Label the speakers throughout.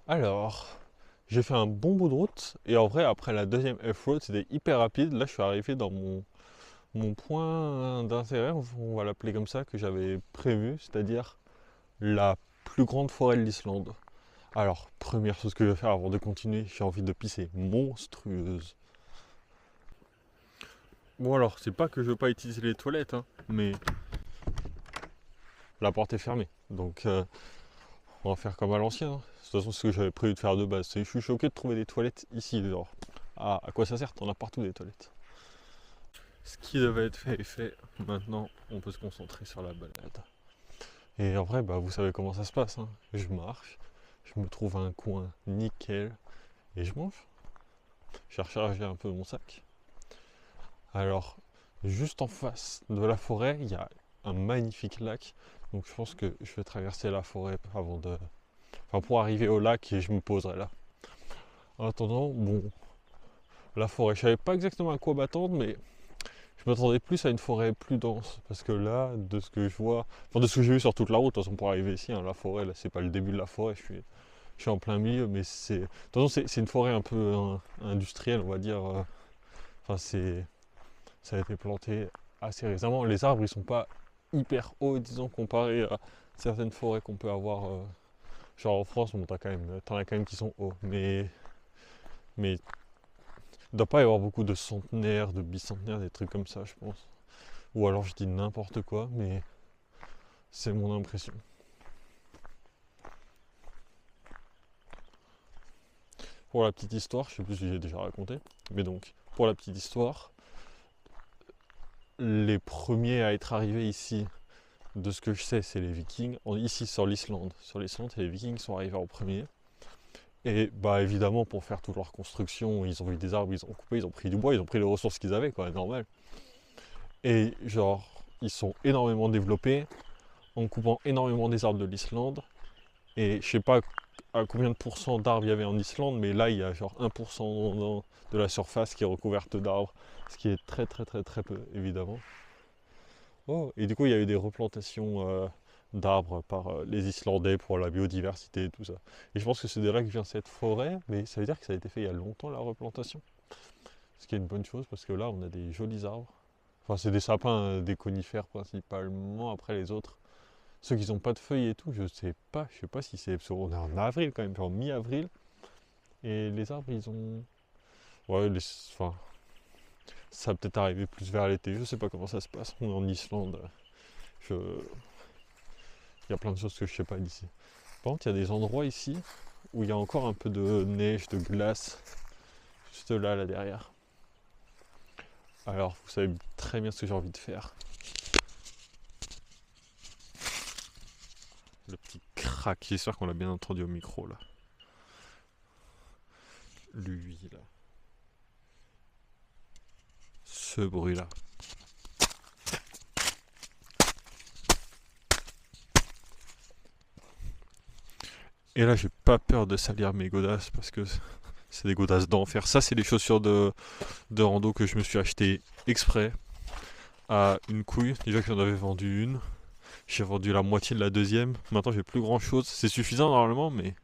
Speaker 1: Alors, j'ai fait un bon bout de route et en vrai, après la deuxième F-road, c'était hyper rapide. Là, je suis arrivé dans mon point d'intérêt, on va l'appeler comme ça, que j'avais prévu, c'est-à-dire la plus grande forêt de l'Islande. Alors, première chose que je vais faire avant de continuer, j'ai envie de pisser monstrueuse. Bon alors, c'est pas que je veux pas utiliser les toilettes, hein, mais la porte est fermée. Donc, on va faire comme à l'ancien, hein. De toute façon, c'est ce que j'avais prévu de faire de base. Je suis choqué de trouver des toilettes ici, genre. Ah, à quoi ça sert? T'en as partout des toilettes. Ce qui devait être fait est fait. Maintenant, on peut se concentrer sur la balade. Et en vrai, bah, vous savez comment ça se passe, hein. Je marche, je me trouve un coin nickel et je mange. J'ai rechargé un peu mon sac. Alors, juste en face de la forêt, il y a un magnifique lac. Donc je pense que je vais traverser la forêt avant de... Enfin, pour arriver au lac et je me poserai là. En attendant, bon, la forêt, je savais pas exactement à quoi m'attendre, mais je m'attendais plus à une forêt plus dense. Parce que là, de ce que je vois, enfin de ce que j'ai vu sur toute la route, de toute façon pour arriver ici, hein, la forêt, là c'est pas le début de la forêt, je suis en plein milieu, mais c'est. De toute façon, c'est une forêt un peu industrielle, on va dire. Enfin, ça a été planté assez récemment. Les arbres, ils sont pas hyper hauts, disons, comparé à certaines forêts qu'on peut avoir. Genre en France, bon, t'en as quand même qui sont hauts, mais il ne doit pas y avoir beaucoup de centenaires, de bicentenaires, des trucs comme ça, je pense. Ou alors je dis n'importe quoi, mais c'est mon impression. Pour la petite histoire, je sais plus si j'ai déjà raconté, mais donc, pour la petite histoire, les premiers à être arrivés ici, de ce que je sais, c'est les Vikings. Ici, sur l'Islande. Sur l'Islande, les Vikings sont arrivés en premier. Et bah évidemment, pour faire toute leur construction, ils ont vu des arbres, ils ont coupé, ils ont pris du bois, ils ont pris les ressources qu'ils avaient, quoi, normal. Et genre, ils sont énormément développés en coupant énormément des arbres de l'Islande. Et je sais pas à combien de pourcents d'arbres il y avait en Islande, mais là, il y a genre 1% de la surface qui est recouverte d'arbres, ce qui est très très très très peu, évidemment. Oh, et du coup, il y a eu des replantations d'arbres par les Islandais pour la biodiversité et tout ça. Et je pense que c'est de là que vient cette forêt, mais ça veut dire que ça a été fait il y a longtemps la replantation. Ce qui est une bonne chose parce que là, on a des jolis arbres. Enfin, c'est des sapins, des conifères principalement. Après, les autres, ceux qui n'ont pas de feuilles et tout, je sais pas. Je sais pas si c'est. Parce qu'on est en avril quand même, genre mi-avril. Et les arbres, ils ont. Ouais, enfin, ça va peut-être arriver plus vers l'été. Je sais pas comment ça se passe. On est en Islande. Je... Il y a plein de choses que je sais pas d'ici. Par contre, il y a des endroits ici où il y a encore un peu de neige, de glace, juste là derrière. Alors, vous savez très bien ce que j'ai envie de faire. Le petit crack, j'espère qu'on l'a bien entendu au micro là. Lui là. Ce bruit là. Et là, j'ai pas peur de salir mes godasses parce que c'est des godasses d'enfer. Ça, c'est les chaussures de rando que je me suis acheté exprès à une couille. Déjà que j'en avais vendu une. J'ai vendu la moitié de la deuxième. Maintenant, j'ai plus grand chose. C'est suffisant normalement, mais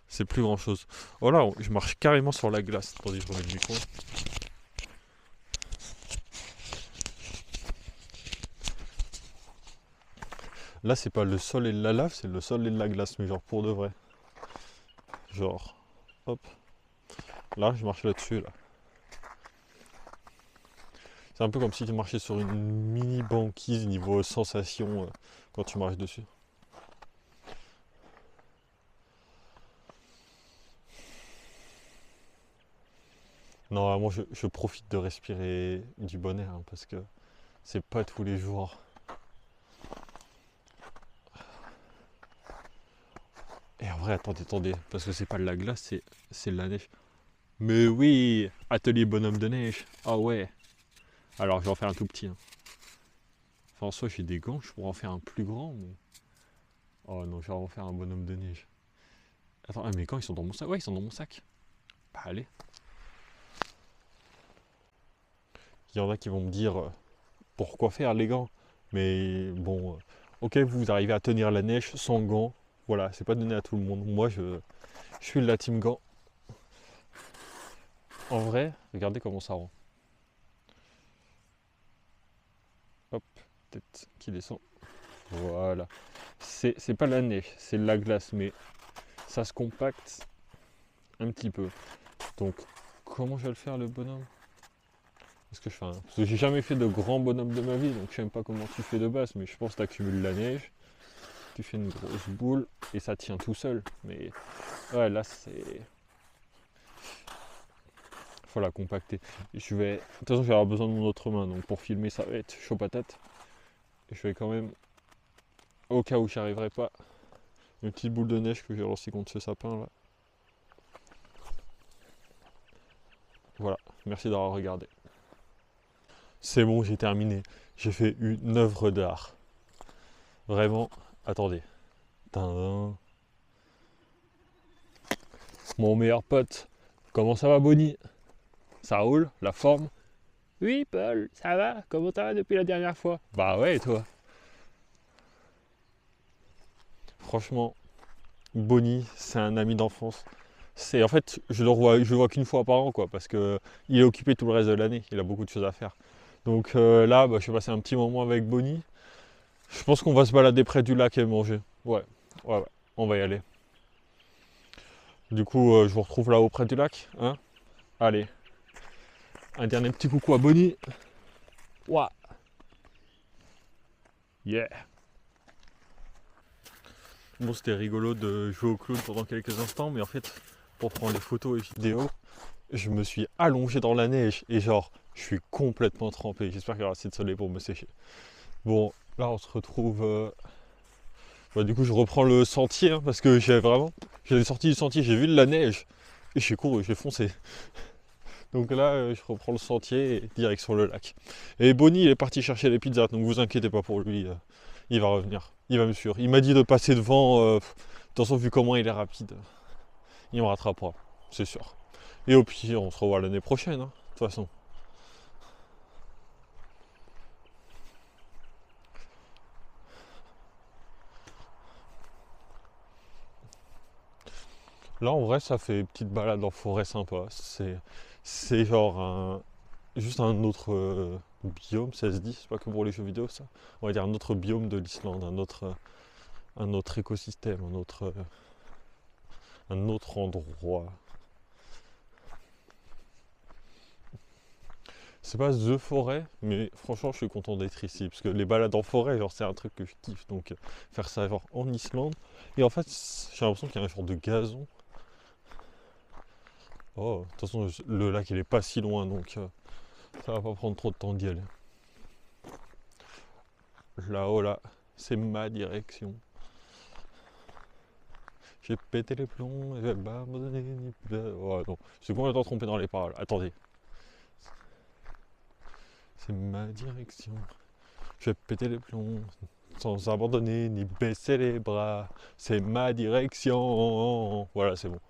Speaker 1: c'est plus grand chose. Oh là, je marche carrément sur la glace. Attendez, je remets le micro. Là, c'est pas le sol et de la lave, c'est le sol et de la glace, mais genre pour de vrai. Genre, hop. Là, je marche là-dessus, là. C'est un peu comme si tu marchais sur une mini banquise niveau sensation quand tu marches dessus. Non, moi je profite de respirer du bon air hein, parce que c'est pas tous les jours. Et en vrai, attendez, parce que c'est pas de la glace, c'est de la neige. Mais oui, atelier bonhomme de neige. Ah ouais. Alors je vais en faire un tout petit. Hein. Enfin, en soi, j'ai des gants, je pourrais en faire un plus grand, mais. Oh non, je vais en faire un bonhomme de neige. Attends, ah, mais quand ils sont dans mon sac? Ouais, ils sont dans mon sac. Bah allez. Il y en a qui vont me dire pourquoi faire les gants. Mais bon, ok, vous arrivez à tenir la neige sans gants. Voilà, c'est pas donné à tout le monde. Moi, Je suis de la team gant. En vrai, regardez comment ça rend. Hop, tête qui descend. Voilà. C'est pas la neige, c'est de la glace, mais ça se compacte un petit peu. Donc, comment je vais le faire le bonhomme? Parce que j'ai jamais fait de grand bonhomme de ma vie, donc je sais même pas comment tu fais de base, mais je pense que tu accumules la neige, tu fais une grosse boule et ça tient tout seul. Mais ouais, là c'est. Faut la compacter. Et de toute façon, je vais avoir besoin de mon autre main, donc pour filmer, ça va être chaud patate. Et je vais quand même, au cas où j'y arriverai pas, une petite boule de neige que j'ai lancée contre ce sapin là. Voilà, merci d'avoir regardé. C'est bon, j'ai terminé. J'ai fait une œuvre d'art. Vraiment, attendez. Tadam. Mon meilleur pote, comment ça va Bonnie? Ça roule? La forme? Oui Paul, ça va? Comment ça va depuis la dernière fois? Bah ouais, et toi? Franchement, Bonnie, c'est un ami d'enfance. En fait, je le vois qu'une fois par an, quoi, parce que il est occupé tout le reste de l'année. Il a beaucoup de choses à faire. Donc là, bah, je vais passer un petit moment avec Bonnie. Je pense qu'on va se balader près du lac et manger. Ouais, on va y aller. Du coup, je vous retrouve là auprès du lac, hein? Allez, un dernier petit coucou à Bonnie. Ouah, yeah. Bon, c'était rigolo de jouer au clown pendant quelques instants, mais en fait, pour prendre les photos et vidéos, je me suis allongé dans la neige et genre, je suis complètement trempé. J'espère qu'il y aura assez de soleil pour me sécher. Bon, là, on se retrouve. Bah, du coup, je reprends le sentier hein, parce que j'avais sorti du sentier, j'ai vu de la neige et j'ai couru, j'ai foncé. Donc là, je reprends le sentier et direction le lac. Et Bonnie, il est parti chercher les pizzas, donc vous inquiétez pas pour lui, il va revenir, il va me suivre. Il m'a dit de passer devant, de toute façon, vu comment il est rapide, il me rattrapera, c'est sûr. Et au pire, on se revoit l'année prochaine, hein, de toute façon. Là, en vrai, ça fait une petite balade en forêt sympa. C'est genre juste un autre biome, ça se dit. C'est pas que pour les jeux vidéo, ça. On va dire un autre biome de l'Islande, un autre écosystème, un autre endroit. C'est pas The Forêt, mais franchement, je suis content d'être ici. Parce que les balades en forêt, genre, c'est un truc que je kiffe. Donc, faire ça, genre, en Islande. Et en fait, j'ai l'impression qu'il y a un genre de gazon. Oh, de toute façon, le lac, il est pas si loin, donc ça va pas prendre trop de temps d'y aller. Là-haut, là, c'est ma direction. J'ai pété les plombs et je vais m'abandonner. Ouais, non, je suis complètement trompé dans les paroles. Attendez. C'est ma direction. Je vais péter les plombs sans abandonner ni baisser les bras. C'est ma direction. Voilà, c'est bon.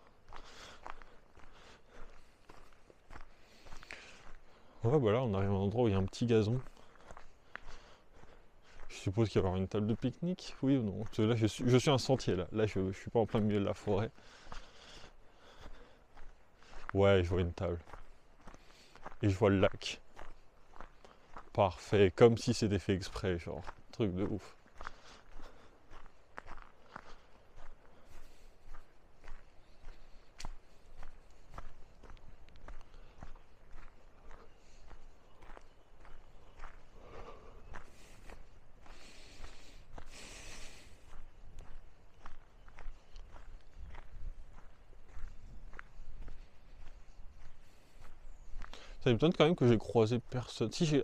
Speaker 1: Ouais, voilà, on arrive à un endroit où il y a un petit gazon. Je suppose qu'il va y avoir une table de pique-nique, oui ou non? Parce que là, je suis un sentier, là. Là, je suis pas en plein milieu de la forêt. Ouais, je vois une table. Et je vois le lac. Parfait, comme si c'était fait exprès, genre. Truc de ouf. Ça m'étonne quand même que j'ai croisé personne. Si, j'ai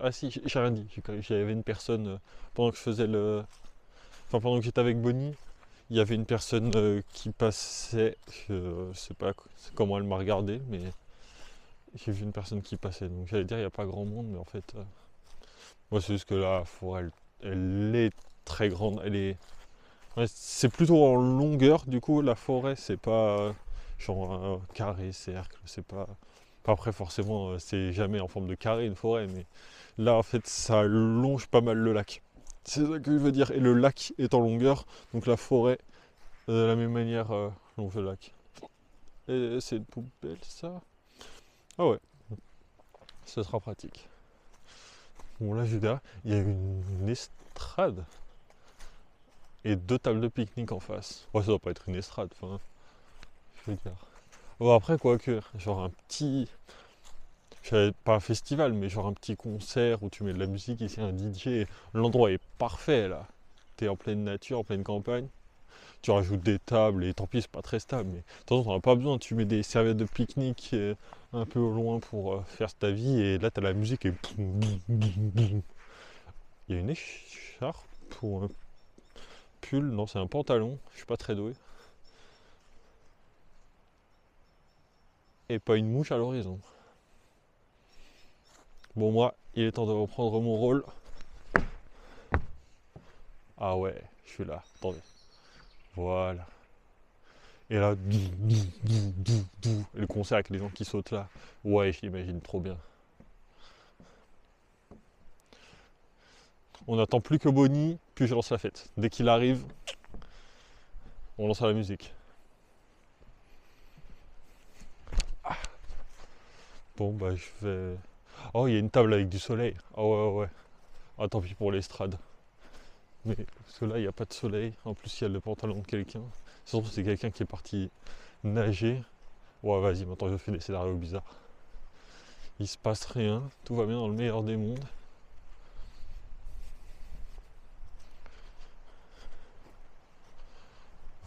Speaker 1: rien dit. J'avais une personne pendant que je faisais le. Enfin, pendant que j'étais avec Bonnie, il y avait une personne qui passait. Je sais pas comment elle m'a regardé, mais j'ai vu une personne qui passait. Donc j'allais dire, il n'y a pas grand monde, mais en fait, moi, c'est juste que la forêt, elle est très grande. Ouais, c'est plutôt en longueur, du coup, la forêt, c'est pas genre un carré, cercle, c'est pas. Enfin, après, forcément, c'est jamais en forme de carré une forêt, mais là, en fait, ça longe pas mal le lac. C'est ça que je veux dire. Et le lac est en longueur, donc la forêt, de la même manière, longe le lac. C'est une poubelle ça? Ah ouais, ce sera pratique. Bon là juste derrière, il y a une estrade et 2 tables de pique-nique en face. Ouais, ça doit pas être une estrade, enfin, je veux dire. Bon après quoique, genre un petit, pas un festival, mais genre un petit concert où tu mets de la musique ici, un DJ, l'endroit est parfait là. T'es en pleine nature, en pleine campagne. Tu rajoutes des tables et tant pis c'est pas très stable, mais de toute façon t'en as pas besoin, tu mets des serviettes de pique-nique un peu au loin pour faire ta vie et là t'as la musique et il y a une écharpe pour un pull, non c'est un pantalon, je suis pas très doué. Et pas une mouche à l'horizon. Bon moi, il est temps de reprendre mon rôle. Ah ouais, je suis là, attendez. Voilà. Et là, et le concert avec les gens qui sautent là. Ouais, je l'imagine trop bien. On n'attend plus que Bonnie, puis je lance la fête. Dès qu'il arrive, on lance la musique. Ah. Bon, bah je vais... Oh, il y a une table avec du soleil. Ah ouais, ouais. Ah, tant pis pour l'estrade. Mais parce que là, il n'y a pas de soleil. En plus, il y a le pantalon de quelqu'un. Surtout, c'est quelqu'un qui est parti nager. Ouais, vas-y, maintenant je fais des scénarios bizarres. Il se passe rien. Tout va bien dans le meilleur des mondes.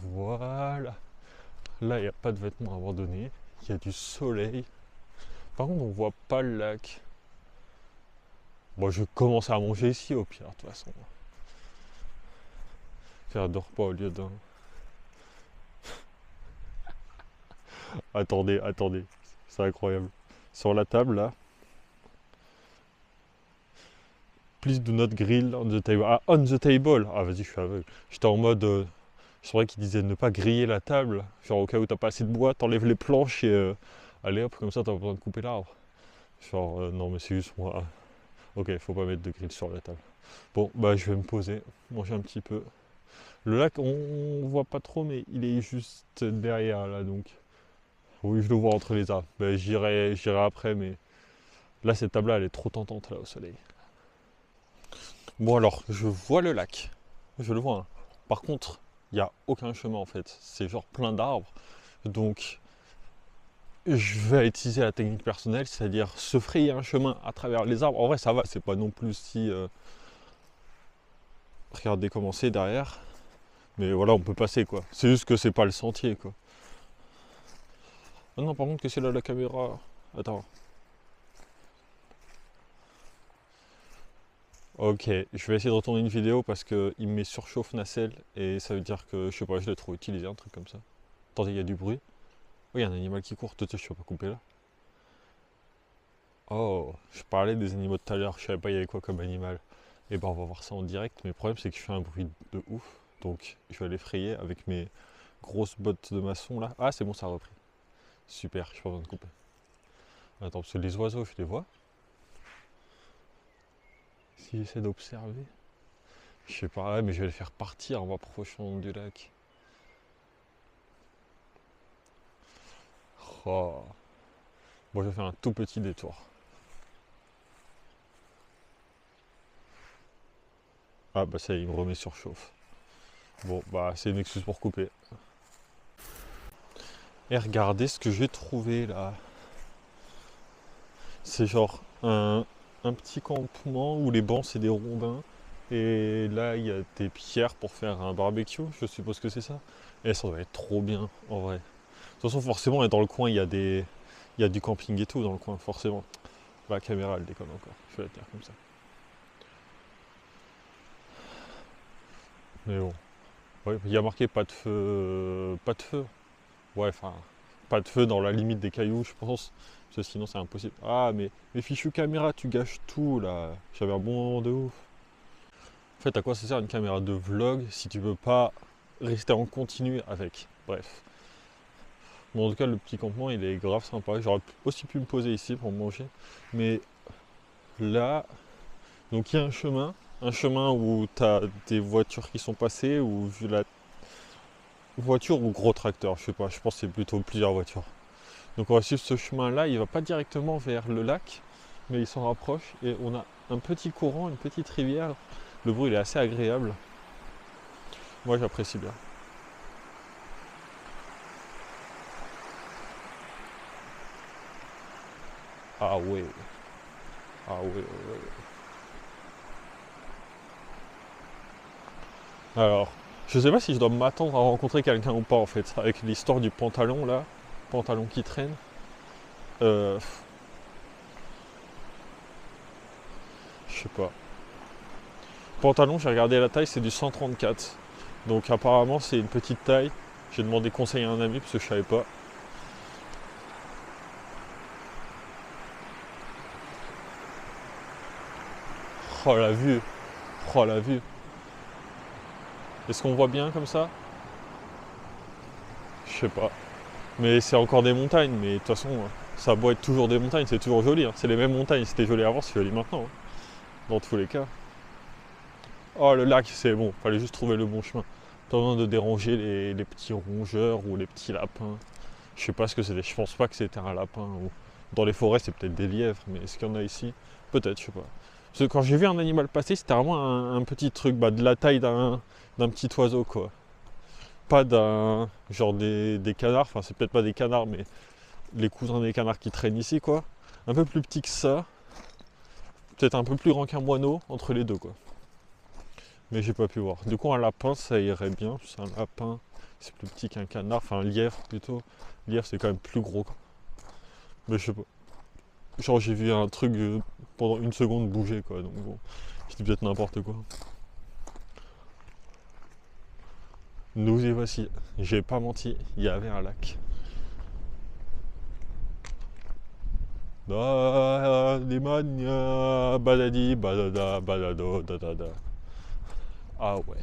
Speaker 1: Voilà. Là, il n'y a pas de vêtements abandonnés. Il y a du soleil. Par contre, on voit pas le lac. Bon, je vais commencer à manger ici au pire, de toute façon. Faire 2 repas au lieu d'un. Attendez, attendez. C'est incroyable. Sur la table, là. Please do not grill on the table. Ah, on the table. Ah, vas-y, je suis aveugle. J'étais en mode. C'est vrai qu'il disait ne pas griller la table. Genre, au cas où t'as pas assez de bois, t'enlèves les planches et. Allez hop, comme ça, t'as pas besoin de couper l'arbre. Genre, non, mais c'est juste moi. Ok, faut pas mettre de grill sur la table. Bon, bah, je vais me poser, manger un petit peu. Le lac, on voit pas trop, mais il est juste derrière là, donc. Oui, je le vois entre les arbres. Ben, j'irai après, mais là, cette table-là, elle est trop tentante là au soleil. Bon, alors, je vois le lac. Je le vois, hein. Par contre, il n'y a aucun chemin en fait. C'est genre plein d'arbres. Donc, je vais utiliser la technique personnelle, c'est-à-dire se frayer un chemin à travers les arbres. En vrai, ça va, c'est pas non plus si. Regardez comment c'est derrière. Mais voilà, on peut passer quoi. C'est juste que c'est pas le sentier quoi. Ah non, par contre, que c'est là la caméra. Attends. Ok, je vais essayer de retourner une vidéo parce qu'il me met surchauffe nacelle et ça veut dire que je sais pas, je l'ai trop utilisé, un truc comme ça. Attendez, il y a du bruit. Oh, il y a un animal qui court, tu sais, je peux pas couper là. Oh, je parlais des animaux de tout à l'heure, je savais pas il y avait quoi comme animal. Et ben on va voir ça en direct, mais le problème c'est que je fais un bruit de ouf, donc je vais aller frayer avec mes grosses bottes de maçon là. Ah c'est bon, ça a repris. Super, je suis pas besoin de couper. Attends, parce que les oiseaux, je les vois. Si j'essaie d'observer. Je sais pas, ouais, mais je vais les faire partir en m'approchant du lac. Oh. Bon, je vais faire un tout petit détour. Ah bah ça, il me remet sur chauffe. Bon, bah c'est une excuse pour couper. Et regardez ce que j'ai trouvé là. C'est genre un petit campement où les bancs c'est des rondins. Et là, il y a des pierres pour faire un barbecue, je suppose que c'est ça. Et ça doit être trop bien en vrai. De toute façon, forcément, dans le coin, il y a du camping et tout dans le coin, forcément. La caméra, elle déconne encore. Je vais la tenir comme ça. Mais bon. Ouais, il y a marqué pas de feu. Pas de feu. Ouais, enfin, pas de feu dans la limite des cailloux, je pense. Parce que sinon, c'est impossible. Ah, mais fichu caméra, tu gâches tout là. J'avais un bon moment de ouf. En fait, à quoi ça sert une caméra de vlog si tu veux pas rester en continu avec? Bref. Bon, en tout cas, le petit campement, il est grave sympa. J'aurais aussi pu me poser ici pour manger. Mais là, donc il y a un chemin où tu as des voitures qui sont passées, où vu la voiture ou gros tracteur, je sais pas, je pense que c'est plutôt plusieurs voitures. Donc on va suivre ce chemin-là, il va pas directement vers le lac, mais il s'en rapproche et on a un petit courant, une petite rivière. Le bruit il est assez agréable. Moi j'apprécie bien. Ah ouais, ah ouais, ouais, ouais. Alors, je sais pas si je dois m'attendre à rencontrer quelqu'un ou pas en fait, avec l'histoire du pantalon là, pantalon qui traîne. Euh, je sais pas. Pantalon, j'ai regardé la taille, c'est du 134. Donc apparemment c'est une petite taille. J'ai demandé conseil à un ami parce que je savais pas. Oh la vue, oh la vue. Est-ce qu'on voit bien comme ça? Je sais pas. Mais c'est encore des montagnes, mais de toute façon, ça a beau être toujours des montagnes, c'est toujours joli, hein. C'est les mêmes montagnes, c'était joli avant, c'est joli maintenant, hein, dans tous les cas. Oh le lac, c'est bon, fallait juste trouver le bon chemin. Pas besoin de déranger les petits rongeurs ou les petits lapins. Je sais pas ce que c'était, je pense pas que c'était un lapin. Ou... Dans les forêts, c'est peut-être des lièvres, mais est-ce qu'il y en a ici? Peut-être, je sais pas. Parce que quand j'ai vu un animal passer, c'était vraiment un petit truc, bah, de la taille d'un petit oiseau, quoi. Pas d'un. Genre des canards, enfin, c'est peut-être pas des canards, mais les cousins des canards qui traînent ici, quoi. Un peu plus petit que ça. Peut-être un peu plus grand qu'un moineau, entre les deux, quoi. Mais j'ai pas pu voir. Du coup, un lapin, ça irait bien. C'est un lapin, c'est plus petit qu'un canard, enfin un lièvre plutôt. Lièvre, c'est quand même plus gros, quoi. Mais je sais pas. Genre, j'ai vu un truc pendant une seconde bouger, quoi. Donc bon, je dis peut-être n'importe quoi. Nous y voici. J'ai pas menti, il y avait un lac. Da, des mania, badadi, badada, badado, dadada. Ah ouais.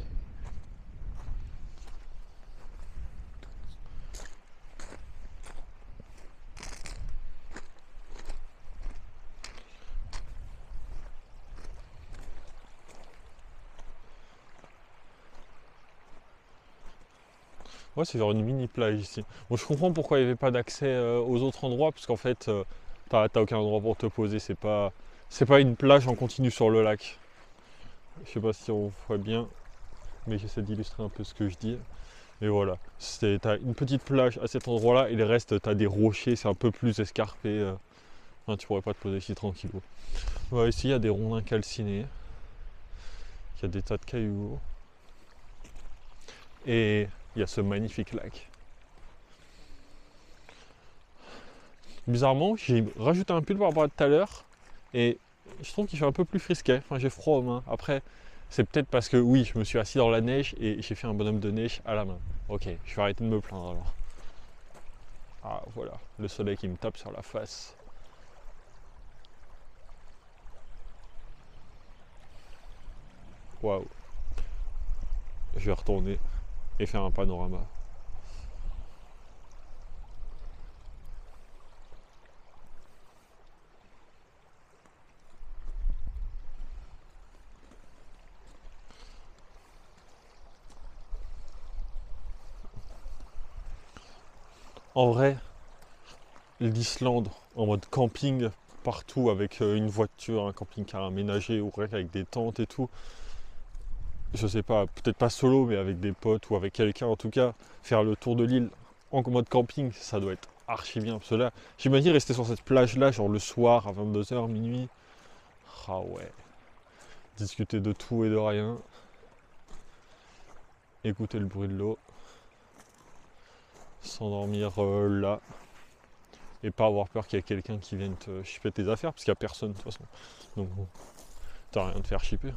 Speaker 1: Ouais, c'est genre une mini plage ici. Bon, je comprends pourquoi il n'y avait pas d'accès aux autres endroits, parce qu'en fait, t'as aucun endroit pour te poser. C'est pas une plage en continu sur le lac. Je sais pas si on voit bien, mais j'essaie d'illustrer un peu ce que je dis. Et voilà, t'as une petite plage à cet endroit-là, et le reste, t'as des rochers, c'est un peu plus escarpé. Enfin, tu pourrais pas te poser ici tranquillou. Ouais, ici, il y a des rondins calcinés, il y a des tas de cailloux, et il y a ce magnifique lac. Bizarrement, j'ai rajouté un pull par rapport à tout à l'heure et je trouve qu'il fait un peu plus frisquet. Enfin, j'ai froid aux mains. Après, c'est peut-être parce que oui, je me suis assis dans la neige et j'ai fait un bonhomme de neige à la main. Ok, je vais arrêter de me plaindre alors. Ah voilà, le soleil qui me tape sur la face. Waouh, je vais retourner et faire un panorama. En vrai, l'Islande en mode camping partout avec une voiture, un camping-car aménagé ou rien avec des tentes et tout. Je sais pas, peut-être pas solo, mais avec des potes ou avec quelqu'un en tout cas, faire le tour de l'île en mode camping, ça doit être archi bien. Parce que là, j'imagine rester sur cette plage-là, genre le soir à 22 h, minuit. Ah ouais, discuter de tout et de rien, écouter le bruit de l'eau, s'endormir là, et pas avoir peur qu'il y ait quelqu'un qui vienne te chipper tes affaires, parce qu'il n'y a personne de toute façon. Donc bon, t'as rien à te faire chipper.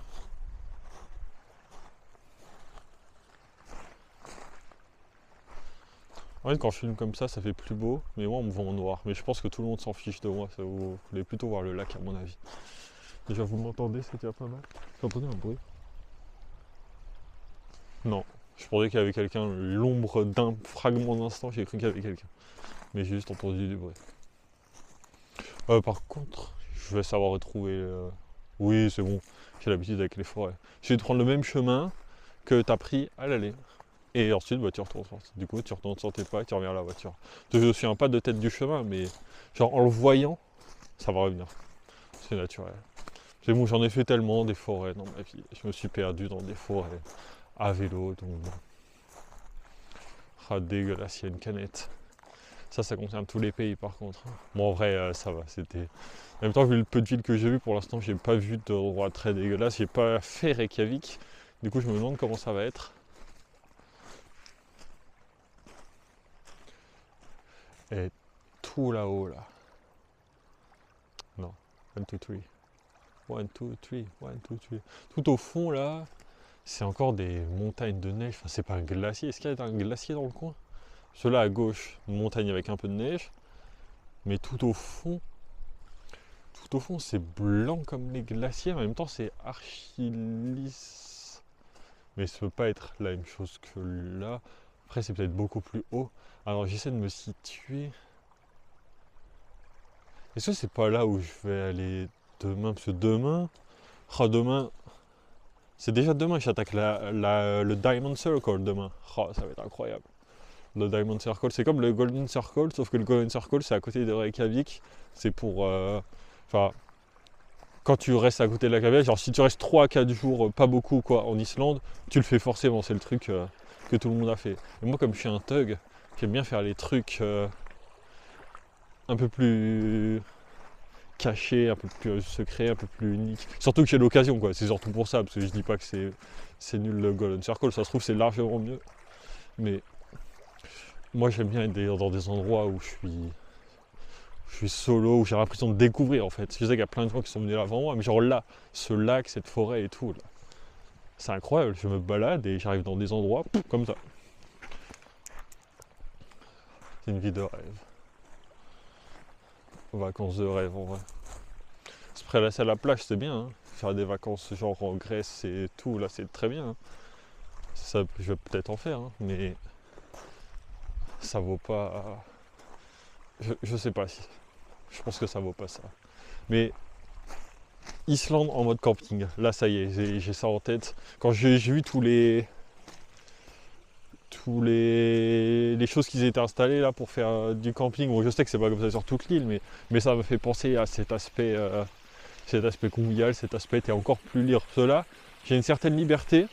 Speaker 1: En fait, quand je filme comme ça fait plus beau, mais moi on me voit en noir. Mais je pense que tout le monde s'en fiche de moi, ça vous voulez plutôt voir le lac à mon avis. Déjà vous m'entendez, c'est déjà pas mal. J'ai entendu un bruit. Non, je pensais qu'il y avait quelqu'un, l'ombre d'un fragment d'instant, j'ai cru qu'il y avait quelqu'un. Mais j'ai juste entendu du bruit. Par contre, je vais savoir retrouver... Oui, c'est bon, j'ai l'habitude avec les forêts. Je vais prendre le même chemin que t'as pris à l'aller. et ensuite bah, tu retournes. Du coup tu retournes sur tes pas et tu reviens à la voiture. Je ne suis un pas de tête du chemin, mais genre en le voyant, ça va revenir. C'est naturel. C'est bon, j'en ai fait tellement des forêts dans ma vie. Je me suis perdu dans des forêts à vélo, donc bon. Ah dégueulasse, il y a une canette. Ça concerne tous les pays par contre. Bon en vrai ça va, c'était. En même temps vu le peu de villes que j'ai vu pour l'instant j'ai pas vu d'endroit très dégueulasse. J'ai pas fait Reykjavik. Du coup je me demande comment ça va être. Et tout là-haut là. Non. 1, 2, 3. 1, 2, 3. 1, 2, 3. Tout au fond là, c'est encore des montagnes de neige. Enfin c'est pas un glacier. Est-ce qu'il y a un glacier dans le coin? Ceux-là à gauche, une montagne avec un peu de neige. Mais tout au fond, c'est blanc comme les glaciers. En même temps, c'est archi lisse. Mais ça peut pas être la même chose que là. Après, c'est peut-être beaucoup plus haut. Alors, j'essaie de me situer. Est-ce que c'est pas là où je vais aller demain? Parce que demain, c'est déjà demain que j'attaque le Diamond Circle demain. Ça va être incroyable. Le Diamond Circle, c'est comme le Golden Circle, sauf que le Golden Circle, c'est à côté de Reykjavik. C'est pour. Enfin, quand tu restes à côté de la Reykjavik, genre si tu restes 3 à 4 jours, pas beaucoup quoi, en Islande, tu le fais forcément. C'est le truc que tout le monde a fait. Et moi, comme je suis un thug, j'aime bien faire les trucs un peu plus cachés, un peu plus secrets, un peu plus uniques. Surtout que j'ai l'occasion, quoi. C'est surtout pour ça, parce que je dis pas que c'est nul le Golden Circle, ça se trouve, c'est largement mieux. Mais. Moi j'aime bien être dans des endroits où je suis solo, où j'ai l'impression de découvrir en fait. Je sais qu'il y a plein de gens qui sont venus là avant moi, mais genre là, ce lac, cette forêt et tout, là, c'est incroyable. Je me balade et j'arrive dans des endroits comme ça. C'est une vie de rêve. Vacances de rêve en vrai. Se prélasser à la plage, c'est bien. Hein. Faire des vacances genre en Grèce et tout, là, c'est très bien. Hein. Ça, je vais peut-être en faire, hein, mais ça vaut pas. Je sais pas si. Je pense que ça vaut pas ça. Mais Islande en mode camping, là ça y est, j'ai ça en tête. Quand j'ai vu les choses qui étaient installées là pour faire du camping, bon je sais que c'est pas comme ça sur toute l'île, mais ça me fait penser à cet aspect convivial, cet aspect t'es encore plus libre. Cela, j'ai une certaine liberté,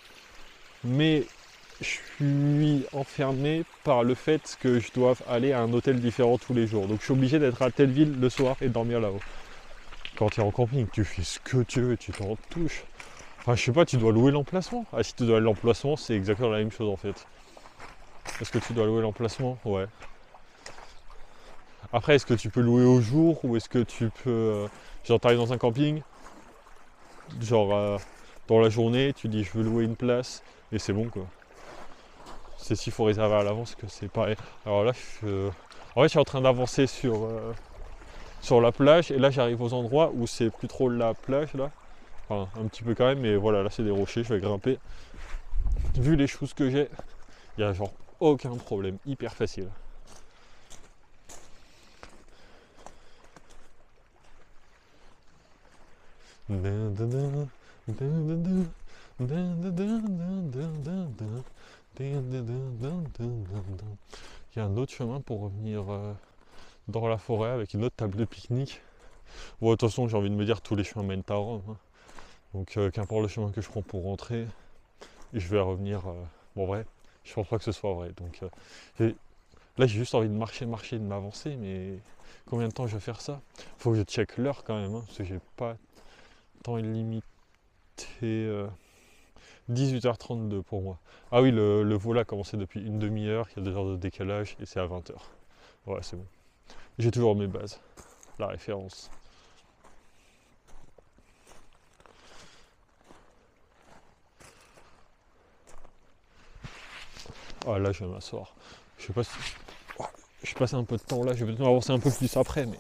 Speaker 1: mais je suis enfermé par le fait que je dois aller à un hôtel différent tous les jours. Donc je suis obligé d'être à telle ville le soir et de dormir là-haut. Quand tu es en camping, tu fais ce que tu veux, tu t'en touches. Enfin, je sais pas, tu dois louer l'emplacement. Ah, si tu dois louer l'emplacement, c'est exactement la même chose en fait. Est-ce que tu dois louer l'emplacement? Ouais. Après, est-ce que tu peux louer au jour ou est-ce que tu peux. Genre, t'arrives dans un camping, genre dans la journée, tu dis je veux louer une place et c'est bon quoi. C'est s'il faut réserver à l'avance que c'est pareil. Alors là, en fait, je suis en train d'avancer sur la plage et là j'arrive aux endroits où c'est plus trop la plage là. Enfin un petit peu quand même, mais voilà, là c'est des rochers, je vais grimper. Vu les choses que j'ai, il n'y a genre aucun problème, hyper facile. Il y a un autre chemin pour revenir dans la forêt avec une autre table de pique-nique. Bon, de toute façon, j'ai envie de me dire tous les chemins mènent à Rome. Hein. Donc, qu'importe le chemin que je prends pour rentrer, je vais revenir. Bon, vrai, je pense pas que ce soit vrai. Donc, là, j'ai juste envie de marcher, de m'avancer, mais combien de temps je vais faire ça? Faut que je check l'heure quand même, hein, parce que j'ai pas temps illimité. 18h32 pour moi. Ah oui, le vol a commencé depuis une demi-heure, il y a 2 heures de décalage et c'est à 20h. Ouais, c'est bon. J'ai toujours mes bases, la référence. Ah là, je vais m'asseoir. Je sais pas si. Je passe un peu de temps là, je vais peut-être avancer un peu plus après, mais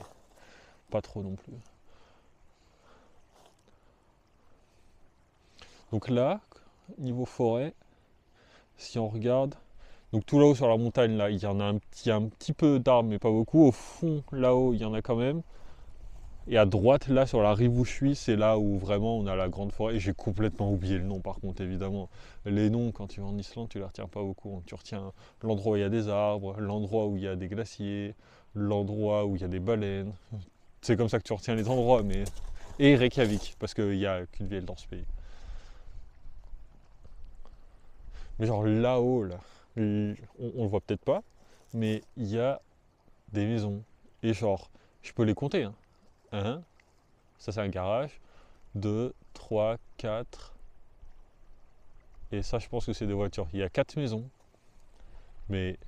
Speaker 1: pas trop non plus. Donc là, niveau forêt, si on regarde, donc tout là-haut sur la montagne, là, il y a un petit peu d'arbres, mais pas beaucoup. Au fond, là-haut, il y en a quand même. Et à droite, là, sur la rive où je suis, c'est là où vraiment on a la grande forêt. Et j'ai complètement oublié le nom, par contre, évidemment. Les noms, quand tu vas en Islande, tu les retiens pas beaucoup, hein. Tu retiens l'endroit où il y a des arbres, l'endroit où il y a des glaciers, l'endroit où il y a des baleines. C'est comme ça que tu retiens les endroits, mais... Et Reykjavik, parce qu'il n'y a qu'une ville dans ce pays. Mais genre là-haut, là, on le voit peut-être pas, mais il y a des maisons. Et genre, je peux les compter, hein. Un, ça c'est un garage. 2, 3, 4. Et ça, je pense que c'est des voitures. Il y a 4 maisons. Mais.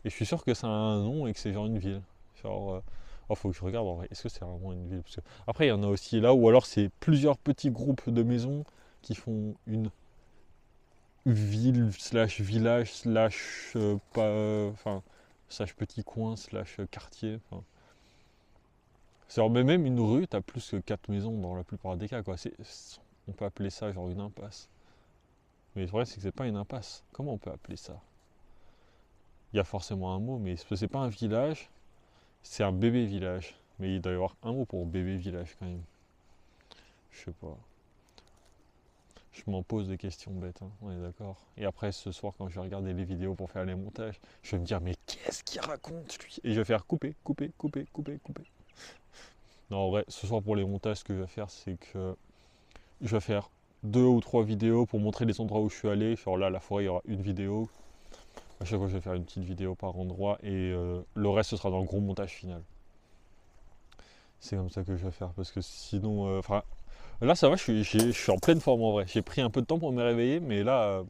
Speaker 1: Et je suis sûr que ça a un nom et que c'est genre une ville. Genre. Oh, faut que je regarde en vrai. Est-ce que c'est vraiment une ville? Parce que... Après, il y en a aussi là, ou alors c'est plusieurs petits groupes de maisons qui font une ville slash village slash pas, enfin slash petit coin slash quartier. Enfin, c'est genre, mais même une rue, t'as plus que 4 maisons dans la plupart des cas quoi. On peut appeler ça genre une impasse. Mais le vrai c'est que c'est pas une impasse. Comment on peut appeler ça? Il y a forcément un mot, mais c'est pas un village, c'est un bébé village. Mais il doit y avoir un mot pour bébé village quand même. Je sais pas. Je m'en pose des questions bêtes, hein, on est d'accord. Et après, ce soir, quand je vais regarder les vidéos pour faire les montages, je vais me dire, mais qu'est-ce qu'il raconte lui? Et je vais faire couper, couper, couper, couper, couper. Non, en vrai, ce soir, pour les montages, ce que je vais faire, c'est que je vais faire 2 ou 3 vidéos pour montrer les endroits où je suis allé. Genre là, la forêt, il y aura une vidéo. À chaque fois, je vais faire une petite vidéo par endroit. Et le reste, ce sera dans le gros montage final. C'est comme ça que je vais faire. Parce que sinon, enfin, là, ça va, je suis en pleine forme en vrai. J'ai pris un peu de temps pour me réveiller, mais là,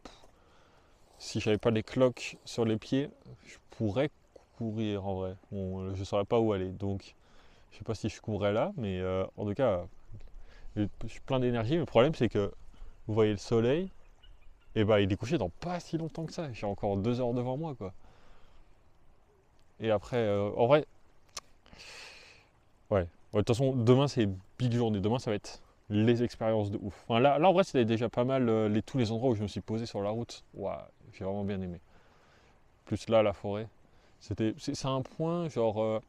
Speaker 1: si j'avais pas les cloques sur les pieds, je pourrais courir en vrai. Bon, je saurais pas où aller, donc je sais pas si je courrais là, mais en tout cas, je suis plein d'énergie. Mais le problème, c'est que vous voyez le soleil, et bah il est couché dans pas si longtemps que ça. J'ai encore 2 heures devant moi, quoi. Et après, en vrai, ouais. De toute façon, demain c'est big journée. Demain, ça va être les expériences de ouf. Enfin, là en vrai, c'était déjà pas mal tous les endroits où je me suis posé sur la route. Waouh, j'ai vraiment bien aimé. Plus là, la forêt. C'est un point, genre,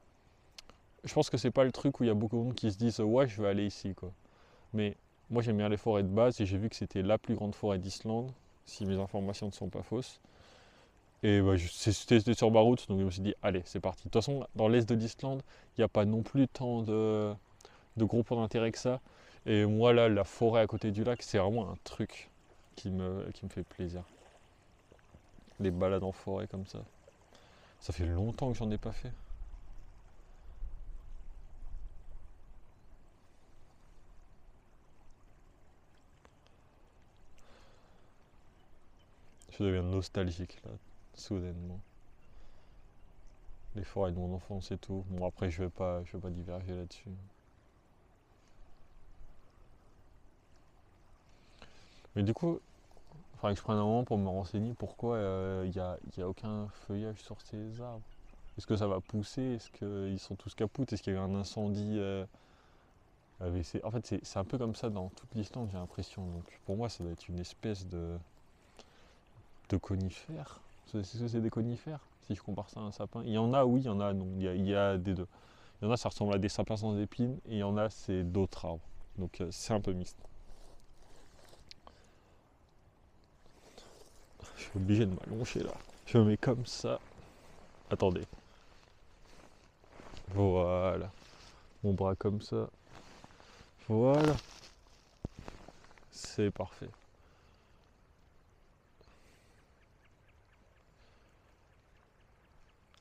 Speaker 1: je pense que c'est pas le truc où il y a beaucoup de monde qui se disent ouais, je vais aller ici, quoi. Mais moi, j'aime bien les forêts de base et j'ai vu que c'était la plus grande forêt d'Islande, si mes informations ne sont pas fausses. Et bah, c'était sur ma route, donc je me suis dit, allez, c'est parti. De toute façon, dans l'est de l'Islande, il n'y a pas non plus tant de gros points d'intérêt que ça. Et moi, là, la forêt à côté du lac, c'est vraiment un truc qui me fait plaisir. Les balades en forêt comme ça. Ça fait longtemps que j'en ai pas fait. Je deviens nostalgique là, soudainement. Les forêts de mon enfance et tout. Bon après je vais pas diverger là-dessus. Mais du coup, il faudrait que je prenne un moment pour me renseigner pourquoi y a aucun feuillage sur ces arbres. Est-ce que ça va pousser? Est-ce qu'ils sont tous capoutes? Est-ce qu'il y a eu un incendie AVC? En fait c'est un peu comme ça dans toute l'Islande j'ai l'impression. Donc pour moi ça doit être une espèce de conifères. Est-ce que c'est des conifères? Si je compare ça à un sapin. Il y en a, oui, il y en a, non. Il y a des deux. Il y en a, ça ressemble à des sapins sans épines, et il y en a, c'est d'autres arbres. Donc c'est un peu mixte. Je suis obligé de m'allonger là. Je me mets comme ça. Attendez. Voilà. Mon bras comme ça. Voilà. C'est parfait.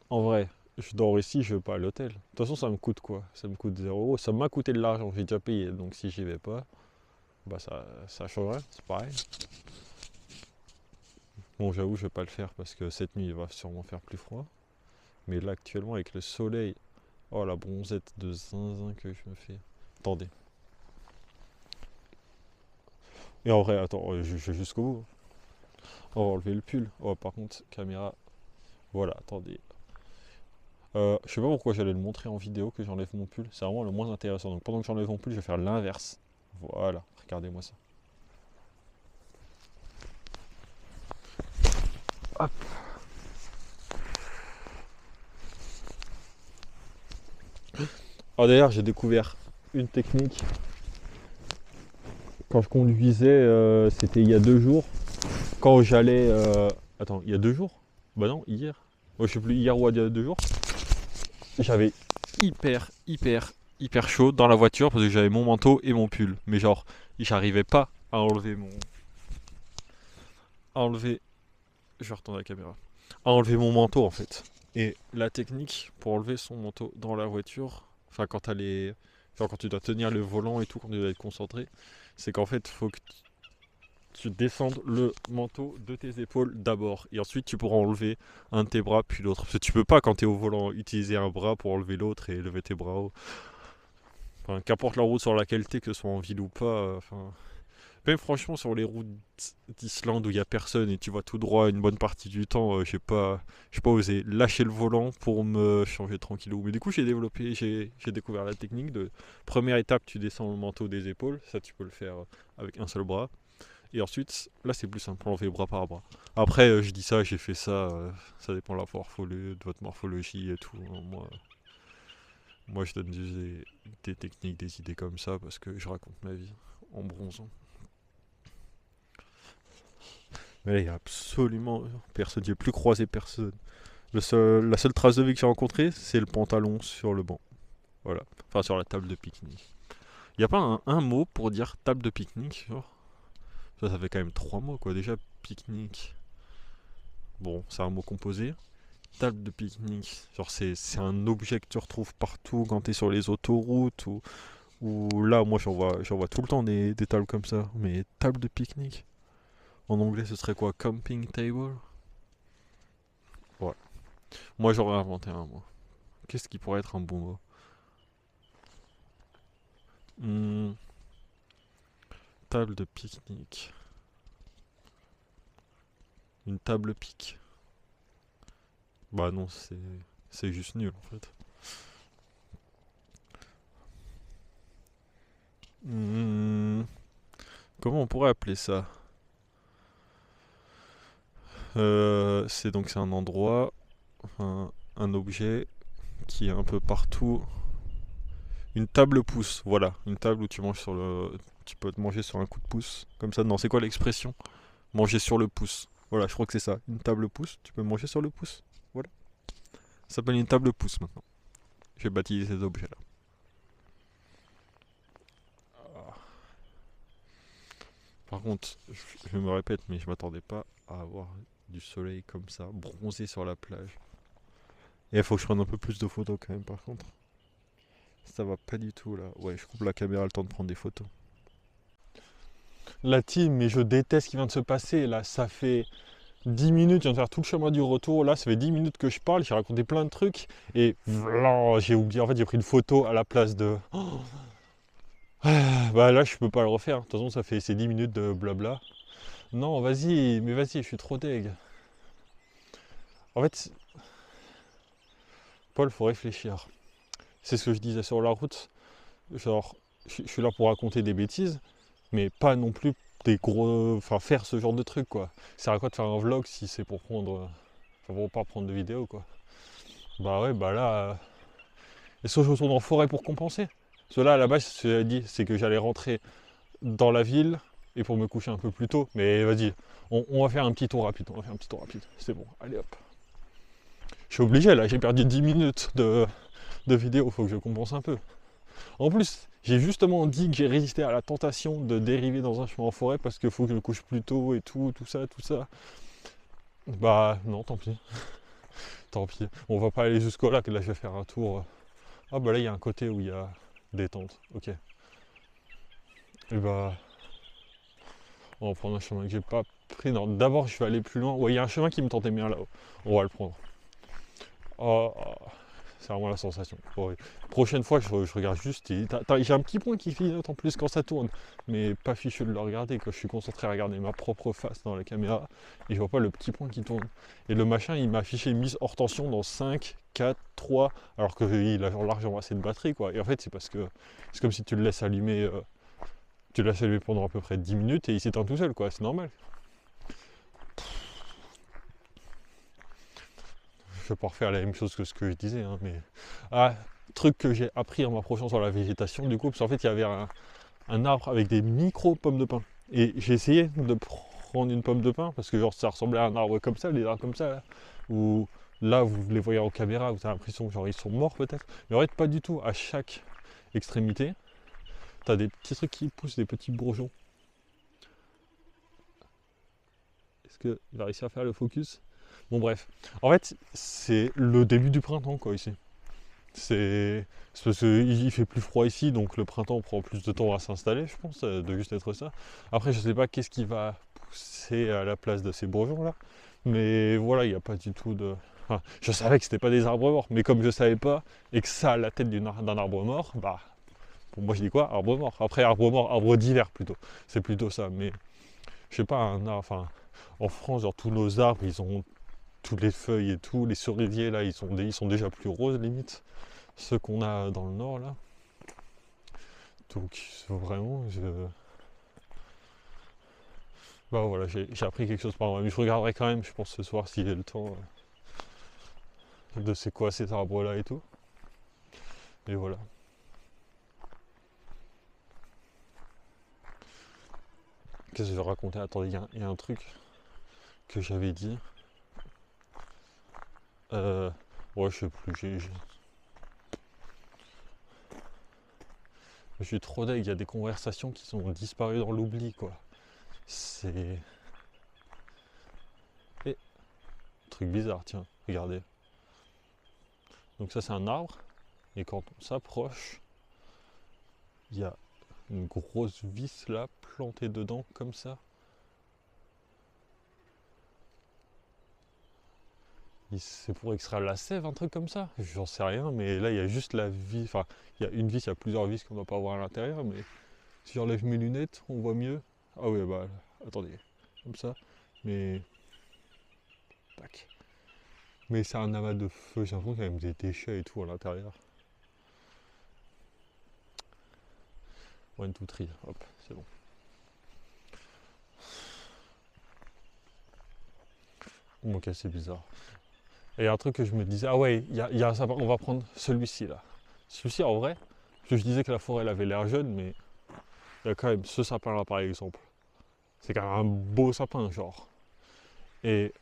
Speaker 1: En vrai, je dors ici, je vais pas à l'hôtel. De toute façon, ça me coûte quoi? Ça me coûte 0 €. Ça m'a coûté de l'argent, j'ai déjà payé. Donc si j'y vais pas, bah ça change rien, c'est pareil. Bon, j'avoue, je vais pas le faire parce que cette nuit, il va sûrement faire plus froid. Mais là, actuellement, avec le soleil, oh la bronzette de zinzin que je me fais. Attendez. Et en vrai, attends, je vais jusqu'au bout. On va enlever le pull. Oh, par contre, caméra. Voilà, attendez. Je sais pas pourquoi j'allais le montrer en vidéo que j'enlève mon pull. C'est vraiment le moins intéressant. Donc pendant que j'enlève mon pull, je vais faire l'inverse. Voilà, regardez-moi ça. Hop. Oh d'ailleurs, j'ai découvert une technique. Quand je conduisais, c'était il y a 2 jours. Quand j'allais... Attends, il y a 2 jours? Bah non, hier. Ouais, je sais plus, hier ou il y a 2 jours. J'avais hyper chaud dans la voiture parce que j'avais mon manteau et mon pull. Mais genre, j'arrivais pas à enlever à enlever... Je vais retourner la caméra. À enlever mon manteau en fait. Et la technique pour enlever son manteau dans la voiture, enfin quand genre quand tu dois tenir le volant et tout, quand tu dois être concentré, c'est qu'en fait, il faut que tu descendes le manteau de tes épaules d'abord. Et ensuite, tu pourras enlever un de tes bras puis l'autre. Parce que tu peux pas, quand tu es au volant, utiliser un bras pour enlever l'autre et lever tes bras haut. Enfin, qu'importe la route sur laquelle tu es, que ce soit en ville ou pas. Enfin, même franchement, sur les routes d'Islande où il n'y a personne et tu vas tout droit une bonne partie du temps, j'ai pas osé lâcher le volant pour me changer tranquillou. Mais du coup, j'ai découvert la technique de première étape, tu descends le manteau des épaules. Ça, tu peux le faire avec un seul bras. Et ensuite, là c'est plus simple, on fait bras par bras. Après, je dis ça, j'ai fait ça, ça dépend de de votre morphologie et tout. Moi je donne des techniques, des idées comme ça parce que je raconte ma vie en bronzant. Mais là, il y a absolument personne, j'ai plus croisé personne. La seule trace de vie que j'ai rencontrée, c'est le pantalon sur le banc. Voilà, enfin sur la table de pique-nique. Il n'y a pas un mot pour dire table de pique-nique, genre. Ça fait quand même 3 mots quoi. Déjà, pique-nique. Bon, c'est un mot composé. Table de pique-nique. Genre, c'est un objet que tu retrouves partout quand tu es sur les autoroutes. Ou là, moi, j'en vois tout le temps des tables comme ça. Mais table de pique-nique. En anglais, ce serait quoi? Camping table? Ouais. Moi, j'aurais inventé un mot. Qu'est-ce qui pourrait être un bon mot? Hmm, Table de pique-nique. Une table pique. Bah non, c'est juste nul en fait. Hmm, Comment on pourrait appeler ça? C'est un endroit, un objet qui est un peu partout. Une table pouce, voilà. Une table où tu manges sur le. Tu peux te manger sur un coup de pouce. Comme ça, non, c'est quoi l'expression? Manger sur le pouce. Voilà, je crois que c'est ça. Une table pouce, tu peux manger sur le pouce. Voilà. Ça s'appelle une table pouce maintenant. J'ai baptisé cet objet-là. Par contre, je me répète, mais je m'attendais pas à avoir du soleil comme ça, bronzé sur la plage. Et il faut que je prenne un peu plus de photos quand même, par contre. Ça va pas du tout là. Ouais, je coupe la caméra le temps de prendre des photos. La team, mais je déteste ce qui vient de se passer. Là, ça fait 10 minutes, je viens de faire tout le chemin du retour. Là, ça fait 10 minutes que je parle, j'ai raconté plein de trucs. Et voilà, j'ai oublié. En fait, j'ai pris une photo à la place de. Bah là, je peux pas le refaire. De toute façon, ça fait ces 10 minutes de blabla. Non, vas-y, mais vas-y, je suis trop deg. En fait, Paul, faut réfléchir. C'est ce que je disais sur la route. Genre, je suis là pour raconter des bêtises, mais pas non plus des gros. Enfin, faire ce genre de truc, quoi. C'est à quoi de faire un vlog si c'est pour prendre. Enfin, pour pas prendre de vidéo, quoi. Bah ouais, bah là. Est-ce que je retourne en forêt pour compenser? Parce que là, à la base, ce que j'avais dit, c'est que j'allais rentrer dans la ville et pour me coucher un peu plus tôt. Mais vas-y, on va faire un petit tour rapide. On va faire un petit tour rapide. C'est bon, allez hop. Je suis obligé, là, j'ai perdu 10 minutes de vidéo, faut que je compense un peu. En plus, j'ai justement dit que j'ai résisté à la tentation de dériver dans un chemin en forêt parce qu'il faut que je me couche plus tôt et tout, tout ça, tout ça. Bah non, tant pis. Tant pis. On va pas aller jusqu'au lac, là je vais faire un tour. Ah bah là il y a un côté où il y a des tentes, ok. Et bah on va prendre un chemin que j'ai pas pris. Non, d'abord je vais aller plus loin. Ouais, il y a un chemin qui me tentait bien là-haut. On va le prendre. Oh, c'est vraiment la sensation. Bon, prochaine fois, je regarde juste. J'ai un petit point qui clignote en plus quand ça tourne, mais pas fichu de le regarder. Quand je suis concentré à regarder ma propre face dans la caméra et je vois pas le petit point qui tourne. Et le machin, il m'a affiché mise hors tension dans 5, 4, 3, alors qu'il a largement assez de batterie, quoi. Et en fait, c'est parce que c'est comme si tu le laisses allumer, pendant à peu près 10 minutes et il s'éteint tout seul, quoi. C'est normal. vais pas refaire la même chose que ce que je disais, hein, mais truc que j'ai appris en m'approchant sur la végétation du coup, parce qu'en fait il y avait un arbre avec des micro pommes de pin. Et j'ai essayé de prendre une pomme de pin, parce que genre ça ressemblait à un arbre comme ça, les arbres comme ça, là, où là vous les voyez en caméra, vous avez l'impression que genre ils sont morts peut-être. Mais en fait pas du tout, à chaque extrémité, t'as des petits trucs qui poussent, des petits bourgeons. Est-ce qu'il va réussir à faire le focus? Bon bref, en fait c'est le début du printemps quoi ici. C'est parce qu'il fait plus froid ici, donc le printemps prend plus de temps à s'installer, je pense, de juste être ça. Après, je sais pas qu'est-ce qui va pousser à la place de ces bourgeons là, mais voilà, il n'y a pas du tout de. Enfin, je savais que c'était pas des arbres morts, mais comme je savais pas et que ça a la tête d'un arbre mort, bah pour moi je dis quoi? Arbre mort. Après arbre mort, arbre d'hiver plutôt. C'est plutôt ça, mais je sais pas un arbre. Enfin, en France, genre tous nos arbres, ils ont toutes les feuilles et tout, les cerisiers là, ils sont déjà plus roses limite. Ceux qu'on a dans le nord là. Donc vraiment bah voilà, j'ai appris quelque chose par moi. Mais je regarderai quand même, je pense ce soir s'il y a le temps de c'est quoi cet arbre là et tout. Et voilà. Qu'est-ce que je vais raconter? Attendez, il y a un truc que j'avais dit. Ouais, je sais plus. Je suis trop deg, il y a des conversations qui sont disparues dans l'oubli quoi. C'est. Et truc bizarre, tiens, regardez. Donc ça c'est un arbre, et quand on s'approche, il y a une grosse vis là plantée dedans comme ça. C'est pour extraire la sève, un truc comme ça. J'en sais rien, mais là il y a juste la vis. Enfin, il y a une vis, il y a plusieurs vis qu'on ne doit pas voir à l'intérieur, mais si j'enlève mes lunettes, on voit mieux. Ah ouais, bah attendez, comme ça. Mais. Tac. Mais c'est un amas de feu, j'ai l'impression qu'il y a même des déchets et tout à l'intérieur. One, two, three, hop, c'est bon. Ok, c'est bizarre. Et il y a un truc que je me disais, ah ouais, il y a un sapin, on va prendre celui-ci là. Celui-ci en vrai, parce que je disais que la forêt elle avait l'air jeune, mais il y a quand même ce sapin là par exemple. C'est quand même un beau sapin genre. Et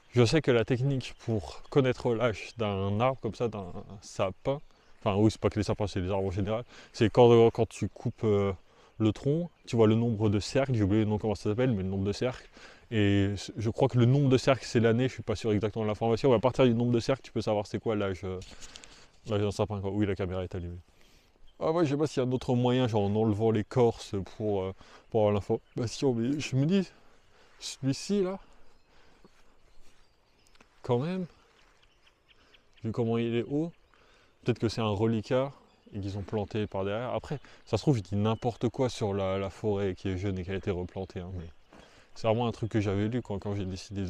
Speaker 1: je sais que la technique pour connaître l'âge d'un arbre comme ça, d'un sapin, enfin oui c'est pas que les sapins, c'est les arbres en général, c'est quand tu coupes le tronc, tu vois le nombre de cercles, j'ai oublié le nom comment ça s'appelle, mais le nombre de cercles. Et je crois que le nombre de cercles c'est l'année, je suis pas sûr exactement de l'information, mais à partir du nombre de cercles tu peux savoir c'est quoi l'âge d'un sapin quoi. Oui la caméra est allumée. Ah ouais, je sais pas s'il y a un autre moyen, genre en enlevant l'écorce pour avoir l'information, mais je me dis, celui-ci là, quand même, vu comment il est haut, peut-être que c'est un reliquat et qu'ils ont planté par derrière. Après, ça se trouve, je dis n'importe quoi sur la forêt qui est jeune et qui a été replantée, hein, mais c'est vraiment un truc que j'avais lu quand j'ai décidé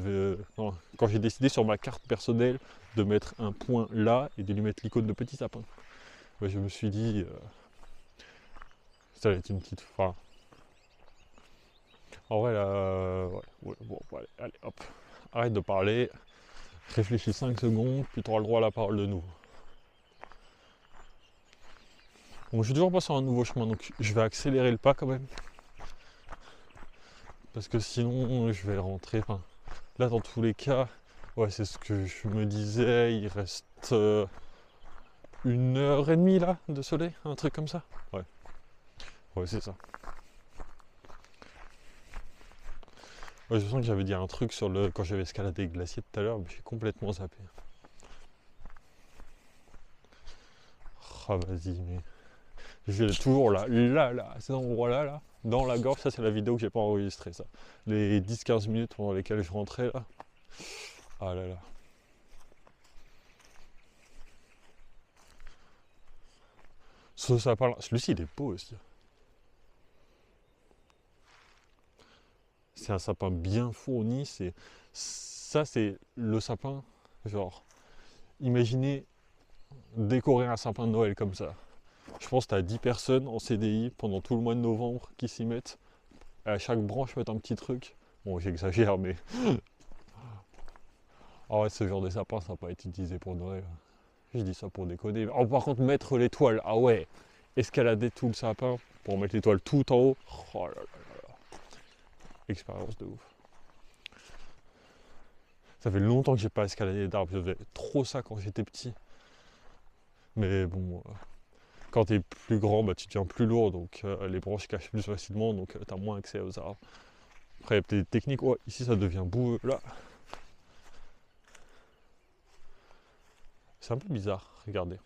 Speaker 1: quand j'ai décidé sur ma carte personnelle de mettre un point là et de lui mettre l'icône de petit sapin. Ouais, je me suis dit, ça va être une petite. Enfin, en vrai, là, ouais, bon, allez, hop, arrête de parler, réfléchis 5 secondes, puis tu auras le droit à la parole de nouveau. Bon, je suis toujours pas sur un nouveau chemin, donc je vais accélérer le pas quand même. Parce que sinon, je vais rentrer. Enfin, là, dans tous les cas, ouais, c'est ce que je me disais. Il reste 1h30 là de soleil, un truc comme ça. Ouais, ouais, c'est ça. Ouais, je sens que j'avais dit un truc sur quand j'avais escaladé le glacier tout à l'heure, mais j'ai complètement zappé. Ah, vas-y, mais. J'ai toujours là, à cet endroit-là, là, dans la gorge, ça c'est la vidéo que j'ai pas enregistrée, ça. Les 10-15 minutes pendant lesquelles je rentrais là. Ah là là. Ce sapin là, celui-ci il est beau aussi. C'est un sapin bien fourni, ça c'est le sapin, genre, imaginez décorer un sapin de Noël comme ça. Je pense que tu as 10 personnes en CDI pendant tout le mois de novembre qui s'y mettent. À chaque branche mettre un petit truc. Bon j'exagère mais. Ah ouais, ce genre de sapin, ça va pas être utilisé pour Noël. Je dis ça pour déconner. Oh, par contre, mettre l'étoile, ah ouais, escalader tout le sapin pour mettre l'étoile tout en haut. Oh là là, expérience de ouf. Ça fait longtemps que j'ai pas escaladé d'arbres, je faisais trop ça quand j'étais petit. Mais bon, quand t'es plus grand, bah, tu deviens plus lourd, donc les branches cachent plus facilement, donc t'as moins accès aux arbres. Après, il y a peut-être des techniques. Oh, ici ça devient boueux, là. C'est un peu bizarre, regardez.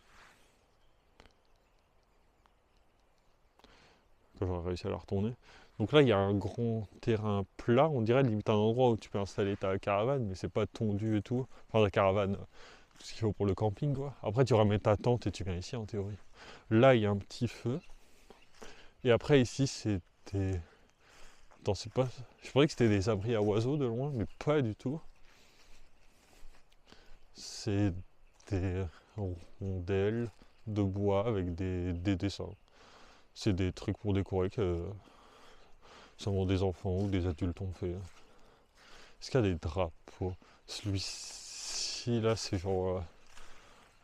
Speaker 1: Quand j'aurais réussi à la retourner. Donc là, il y a un grand terrain plat, on dirait limite un endroit où tu peux installer ta caravane, mais c'est pas tondu et tout. Enfin, la caravane, tout ce qu'il faut pour le camping, quoi. Après, tu ramènes ta tente et tu viens ici, en théorie. Là, il y a un petit feu. Et après, ici, c'était... Attends, c'est pas... Je pensais que c'était des abris à oiseaux de loin, mais pas du tout. C'est des rondelles de bois avec des dessins. C'est des trucs pour décorer que seulement des enfants ou des adultes ont fait. Est-ce qu'il y a des drapeaux? Celui-ci là, c'est genre.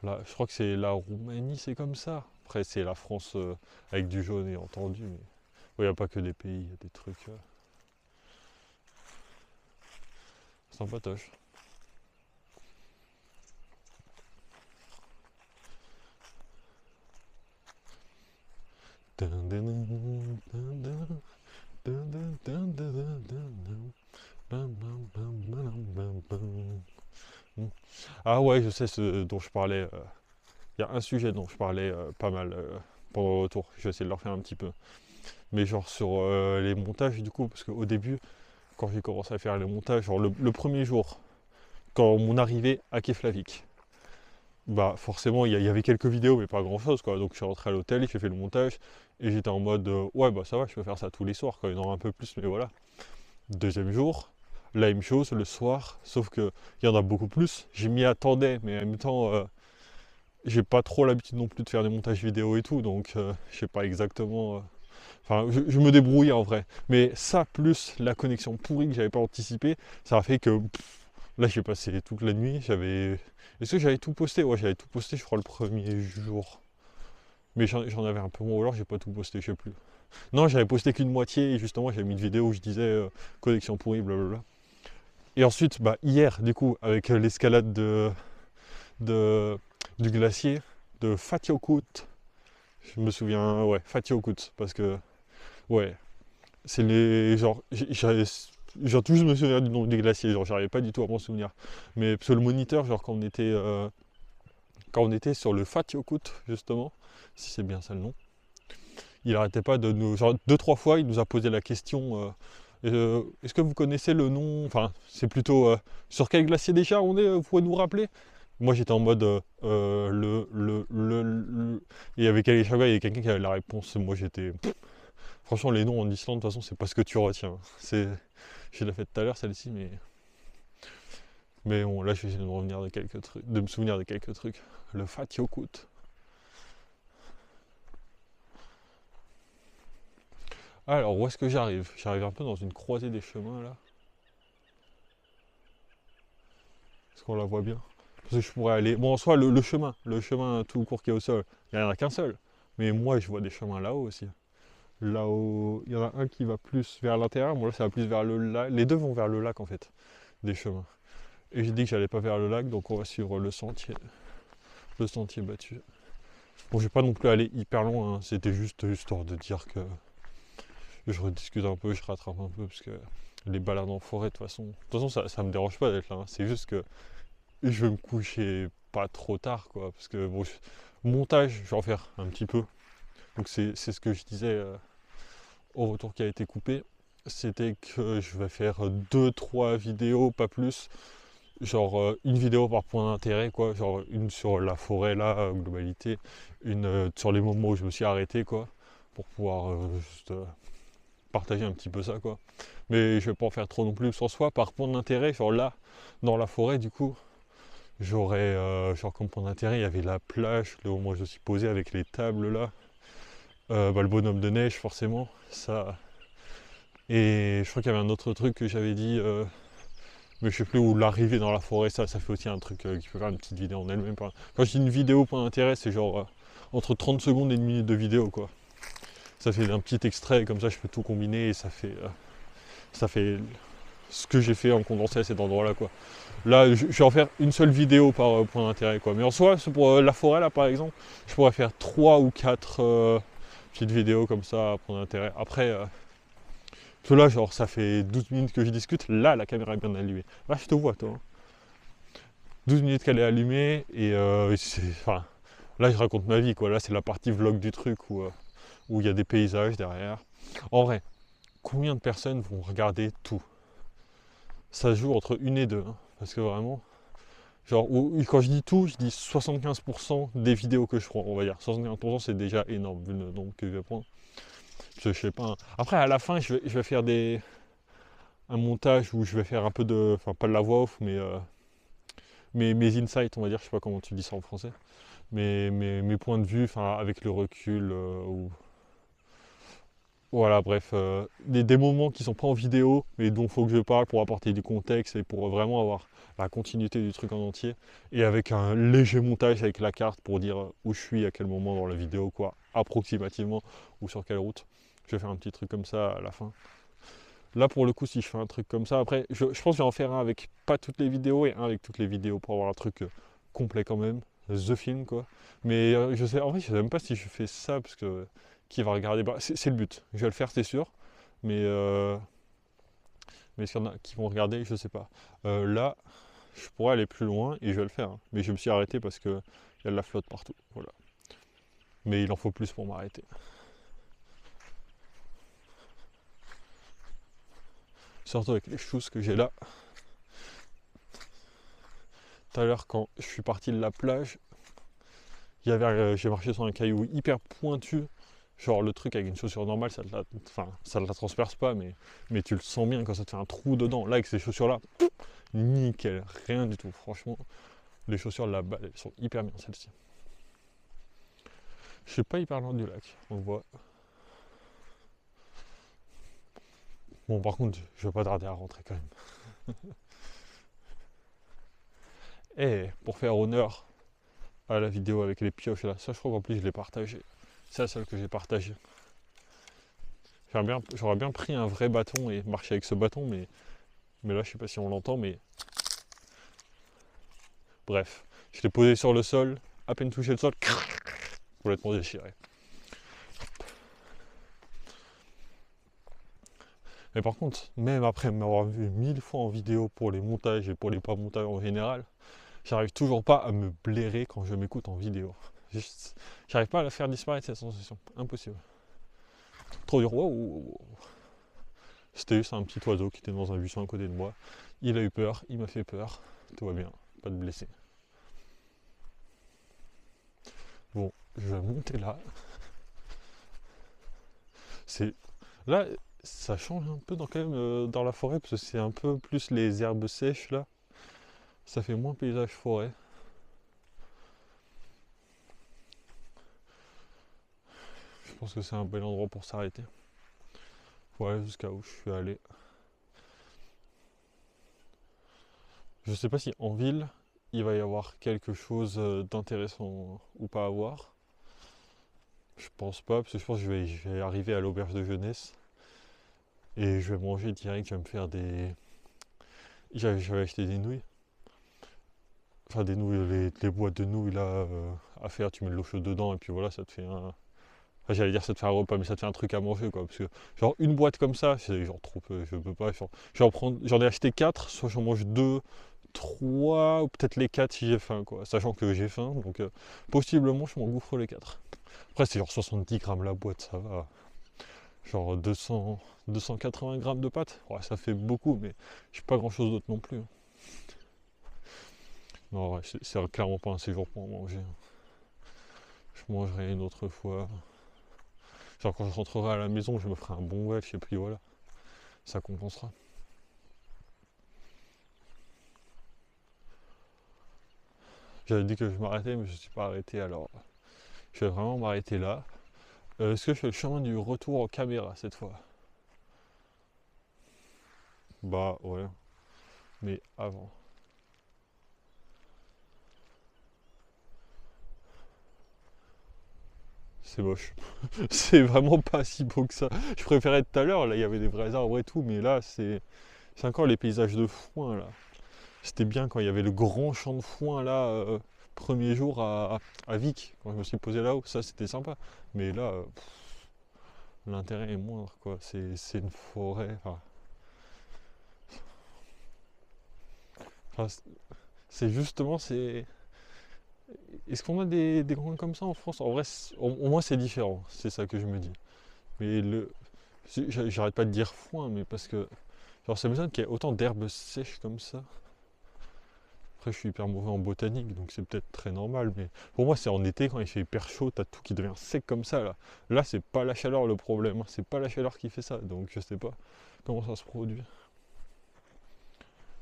Speaker 1: Là, je crois que c'est la Roumanie, c'est comme ça. Après, c'est la France avec du jaune, et entendu, mais il n'y a pas que des pays, il y a des trucs sympatoches. Ah ouais, je sais ce dont je parlais. Il y a un sujet dont je parlais pas mal pendant le retour. Je vais essayer de leur faire un petit peu. Mais genre sur les montages du coup, parce qu'au début, quand j'ai commencé à faire les montages, genre le premier jour, quand on arrivait à Keflavik, bah forcément il y avait quelques vidéos mais pas grand chose quoi. Donc je suis rentré à l'hôtel, j'ai fait le montage et j'étais en mode ouais bah ça va, je peux faire ça tous les soirs quand il y en aura un peu plus, mais voilà. Deuxième jour, la même chose le soir, sauf que il y en a beaucoup plus. Je m'y attendais, mais en même temps j'ai pas trop l'habitude non plus de faire des montages vidéo et tout, donc je sais pas exactement. Enfin, je me débrouille en vrai. Mais ça, plus la connexion pourrie que j'avais pas anticipé, ça a fait que là j'ai passé toute la nuit. J'avais. Est-ce que j'avais tout posté? Ouais, j'avais tout posté, je crois, le premier jour. Mais j'en avais un peu moins, ou alors j'ai pas tout posté, je sais plus. Non, j'avais posté qu'une moitié, et justement, j'avais mis une vidéo où je disais connexion pourrie, blablabla. Et ensuite, bah, hier, du coup, avec l'escalade de- du glacier de Fatiokut, je me souviens, ouais, Fatiokut, parce que, ouais, c'est les. Genre, genre, tout juste me souvenir du nom des glaciers, genre, j'arrivais pas du tout à m'en souvenir. Mais parce que le moniteur, genre, quand on était sur le Fatiokut, justement, si c'est bien ça le nom, il arrêtait pas de nous. Genre, deux, trois fois, il nous a posé la question est-ce que vous connaissez le nom? Enfin, c'est plutôt sur quel glacier déjà on est, vous pouvez nous rappeler? Moi j'étais en mode Et il y avait chaque fois, il y avait quelqu'un qui avait la réponse. Moi j'étais. Franchement, les noms en Islande, de toute façon, c'est pas ce que tu retiens. C'est. Je l'ai fait tout à l'heure celle-ci, mais. Mais bon, là je vais essayer de me revenir de quelques trucs. De me souvenir de quelques trucs. Le Fatiokut. Alors, où est-ce que j'arrive? J'arrive un peu dans une croisée des chemins là. Est-ce qu'on la voit bien? Parce que je pourrais aller. Bon, en soi, le chemin tout court qui est au sol, il n'y en a qu'un seul. Mais moi, je vois des chemins là-haut aussi. Là-haut, il y en a un qui va plus vers l'intérieur, moi là, ça va plus vers le lac. Les deux vont vers le lac en fait, des chemins. Et j'ai dit que j'allais pas vers le lac, donc on va suivre le sentier battu. Bon, je vais pas non plus aller hyper loin, hein. C'était juste histoire de dire que je rediscute un peu, je rattrape un peu, parce que les balades en forêt, de toute façon, ça me dérange pas d'être là, hein. C'est juste que je vais me coucher pas trop tard, quoi. Parce que bon, montage, je vais en faire un petit peu. Donc c'est ce que je disais au retour qui a été coupé. C'était que je vais faire deux, trois vidéos, pas plus. Genre une vidéo par point d'intérêt, quoi. Genre une sur la forêt, là, globalité. Une sur les moments où je me suis arrêté, quoi. Pour pouvoir juste partager un petit peu ça, quoi. Mais je vais pas en faire trop non plus. Sans soi, par point d'intérêt, genre là, dans la forêt, du coup, j'aurais, genre comme point d'intérêt, il y avait la plage, là où moi je suis posé avec les tables là. Bah, le bonhomme de neige, forcément, ça. Et je crois qu'il y avait un autre truc que j'avais dit Mais je sais plus où l'arrivée dans la forêt, ça fait aussi un truc qui peut faire une petite vidéo en elle-même. Quand je dis une vidéo point d'intérêt, c'est genre entre 30 secondes et une minute de vidéo quoi. Ça fait un petit extrait, comme ça je peux tout combiner et ça fait ce que j'ai fait en condensé à cet endroit-là quoi. Là, je vais en faire une seule vidéo par point d'intérêt quoi. Mais en soi, c'est pour la forêt là par exemple, je pourrais faire 3 ou 4 petites vidéos comme ça à point d'intérêt. Après, parce que là, genre, ça fait 12 minutes que je discute, là la caméra est bien allumée. Là, je te vois toi. 12 minutes qu'elle est allumée et enfin, là je raconte ma vie quoi. Là, c'est la partie vlog du truc où il y a des paysages derrière. En vrai, combien de personnes vont regarder tout? Ça se joue entre une et deux, hein, parce que vraiment, genre, quand je dis tout, je dis 75% des vidéos que je prends, on va dire. 75% c'est déjà énorme, vu le nombre que je vais prendre. Je sais pas. Hein. Après, à la fin, je vais faire un montage où je vais faire un peu de. Enfin, pas de la voix off, mais mes insights, on va dire, je sais pas comment tu dis ça en français. Mes points de vue, enfin, avec le recul, voilà, bref, des moments qui sont pas en vidéo, mais dont il faut que je parle pour apporter du contexte et pour vraiment avoir la continuité du truc en entier. Et avec un léger montage avec la carte pour dire où je suis, à quel moment dans la vidéo, quoi, approximativement, ou sur quelle route. Je vais faire un petit truc comme ça à la fin. Là, pour le coup, si je fais un truc comme ça, après, je pense que je vais en faire un avec pas toutes les vidéos et un avec toutes les vidéos pour avoir un truc complet quand même. The film, quoi. Mais je sais, en vrai, je sais même pas si je fais ça, parce que qui va regarder. Bah, c'est le but. Je vais le faire, c'est sûr. Mais, mais est-ce qu'il y en a qui vont regarder? Je sais pas. Là, je pourrais aller plus loin et je vais le faire. Hein. Mais je me suis arrêté parce que il y a de la flotte partout. Voilà. Mais il en faut plus pour m'arrêter. Surtout avec les choses que j'ai là. Tout à l'heure, quand je suis parti de la plage, j'ai marché sur un caillou hyper pointu. Genre le truc avec une chaussure normale, ça ne la transperce pas, mais tu le sens bien quand ça te fait un trou dedans. Là, avec ces chaussures-là, nickel, rien du tout. Franchement, les chaussures là-bas, elles sont hyper bien celles-ci. Je suis pas hyper loin du lac, on voit. Bon, par contre, je vais pas tarder à rentrer quand même. Et pour faire honneur à la vidéo avec les pioches là, ça je crois qu'en plus je l'ai partagé. C'est la seule que j'ai partagée. J'aurais bien pris un vrai bâton et marché avec ce bâton, mais là je sais pas si on l'entend, mais bref. Je l'ai posé sur le sol, à peine touché le sol, complètement déchiré. Mais par contre, même après m'avoir vu 1000 fois en vidéo pour les montages et pour les pas montages en général, j'arrive toujours pas à me blairer quand je m'écoute en vidéo. J'arrive pas à la faire disparaître cette sensation. Impossible. Trop dur. Wow. C'était juste un petit oiseau qui était dans un buisson à côté de moi. Il a eu peur, il m'a fait peur. Tout va bien, pas de blessé. Bon, je vais monter là. C'est là, ça change un peu quand même dans la forêt parce que c'est un peu plus les herbes sèches là. Ça fait moins paysage forêt. Je pense que c'est un bel endroit pour s'arrêter. Ouais, jusqu'à où je suis allé. Je sais pas si en ville il va y avoir quelque chose d'intéressant ou pas à voir. Je pense pas, parce que je pense que je vais arriver à l'auberge de jeunesse et je vais manger direct, je vais me faire des. J'avais acheté des nouilles. Enfin des nouilles, les boîtes de nouilles là à faire, tu mets de l'eau chaude dedans et puis voilà, ça te fait un. Enfin, j'allais dire ça te fait un repas, mais ça te fait un truc à manger quoi. Parce que genre une boîte comme ça, c'est genre trop peu, je peux pas. J'en ai acheté 4, soit j'en mange 2, 3, ou peut-être les 4 si j'ai faim quoi. Sachant que j'ai faim, donc possiblement je m'engouffre les 4. Après c'est genre 70 grammes la boîte, ça va. Genre 280 grammes de pâtes, ouais, ça fait beaucoup, mais j'ai pas grand chose d'autre non plus. Non, ouais, c'est clairement pas un séjour pour manger. Je mangerai une autre fois. Genre quand je rentrerai à la maison, je me ferai un bon Welsh et puis voilà, ça compensera. J'avais dit que je m'arrêtais, mais je ne suis pas arrêté alors. Je vais vraiment m'arrêter là. Est-ce que je fais le chemin du retour en caméra cette fois? Bah ouais. Mais avant. C'est moche. C'est vraiment pas si beau que ça. Je préférais tout à l'heure, là il y avait des vrais arbres et tout, mais là c'est encore les paysages de foin là. C'était bien quand il y avait le grand champ de foin là, premier jour à Vic, quand je me suis posé là-haut, ça c'était sympa. Mais là, l'intérêt est moindre quoi. C'est une forêt. Enfin, c'est justement, c'est. Est-ce qu'on a des grands comme ça en France? En vrai, au moins c'est différent, c'est ça que je me dis. Mais j'arrête pas de dire foin, mais parce que. Genre, ça m'étonne qu'il y ait autant d'herbes sèches comme ça. Après, je suis hyper mauvais en botanique, donc c'est peut-être très normal. Mais pour moi, c'est en été, quand il fait hyper chaud, t'as tout qui devient sec comme ça. Là c'est pas la chaleur le problème, hein. C'est pas la chaleur qui fait ça. Donc, je sais pas comment ça se produit.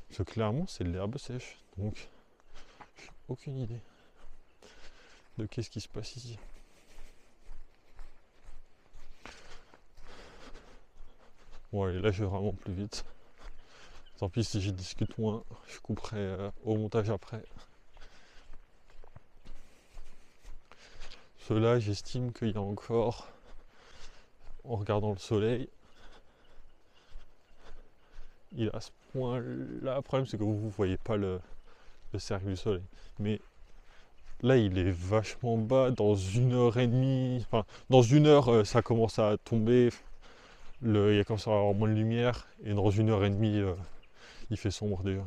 Speaker 1: Parce que clairement, c'est de l'herbe sèche. Donc, j'ai aucune idée de qu'est-ce qui se passe ici. Bon, allez, là, je vais vraiment plus vite. Tant pis si j'y discute moins, je couperai au montage après. Cela, j'estime qu'il y a encore, en regardant le soleil, il est à ce point-là. Le problème, c'est que vous ne voyez pas le cercle du soleil. Mais là, il est vachement bas. Dans 1 heure et demie, enfin, dans 1 heure, ça commence à tomber. Il y a commencé à avoir moins de lumière. Et dans 1 heure et demie, il fait sombre déjà.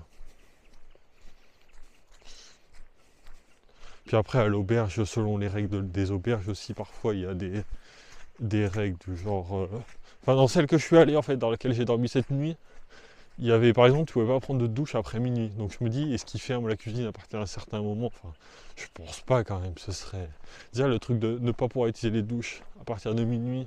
Speaker 1: Puis après, à l'auberge, selon les règles des auberges aussi, parfois, il y a des règles du genre. Enfin, dans celle que je suis allé, en fait, dans laquelle j'ai dormi cette nuit, il y avait, par exemple, tu pouvais pas prendre de douche après minuit. Donc je me dis, est-ce qu'ils ferment la cuisine à partir d'un certain moment? Enfin, je pense pas quand même. Ce serait. Déjà, le truc de ne pas pouvoir utiliser les douches à partir de minuit.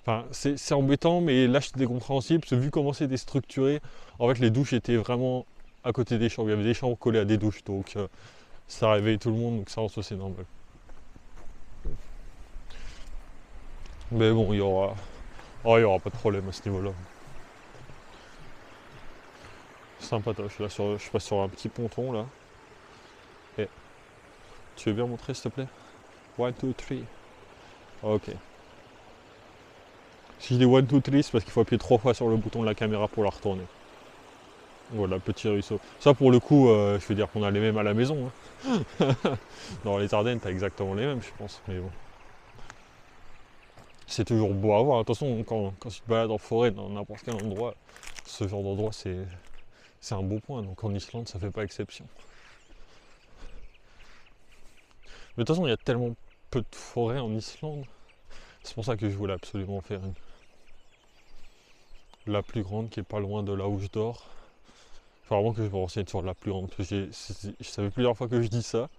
Speaker 1: Enfin, c'est embêtant, mais là, c'était compréhensible, parce que vu comment c'était structuré, en fait, les douches étaient vraiment à côté des chambres. Il y avait des chambres collées à des douches, donc ça réveille tout le monde, donc ça en soi, c'est normal. Mais bon, il y aura pas de problème à ce niveau-là. Sympatoche. Là, je passe sur un petit ponton, là. Et tu veux bien montrer, s'il te plaît? 1, 2, 3. Ok. Si je dis 1, 2, 3, c'est parce qu'il faut appuyer 3 fois sur le bouton de la caméra pour la retourner. Voilà, petit ruisseau. Ça, pour le coup, je veux dire qu'on a les mêmes à la maison, hein. Dans les Ardennes, t'as exactement les mêmes, je pense. Mais bon. C'est toujours beau à voir. De toute façon, quand tu te balades en forêt, dans n'importe quel endroit, ce genre d'endroit, c'est un beau point. Donc en Islande, ça fait pas exception. Mais de toute façon, il y a tellement peu de forêts en Islande. C'est pour ça que je voulais absolument faire une. La plus grande qui est pas loin de là où je dors. Faut vraiment que je me renseigne sur la plus grande. Parce que ça fait plusieurs fois que je dis ça.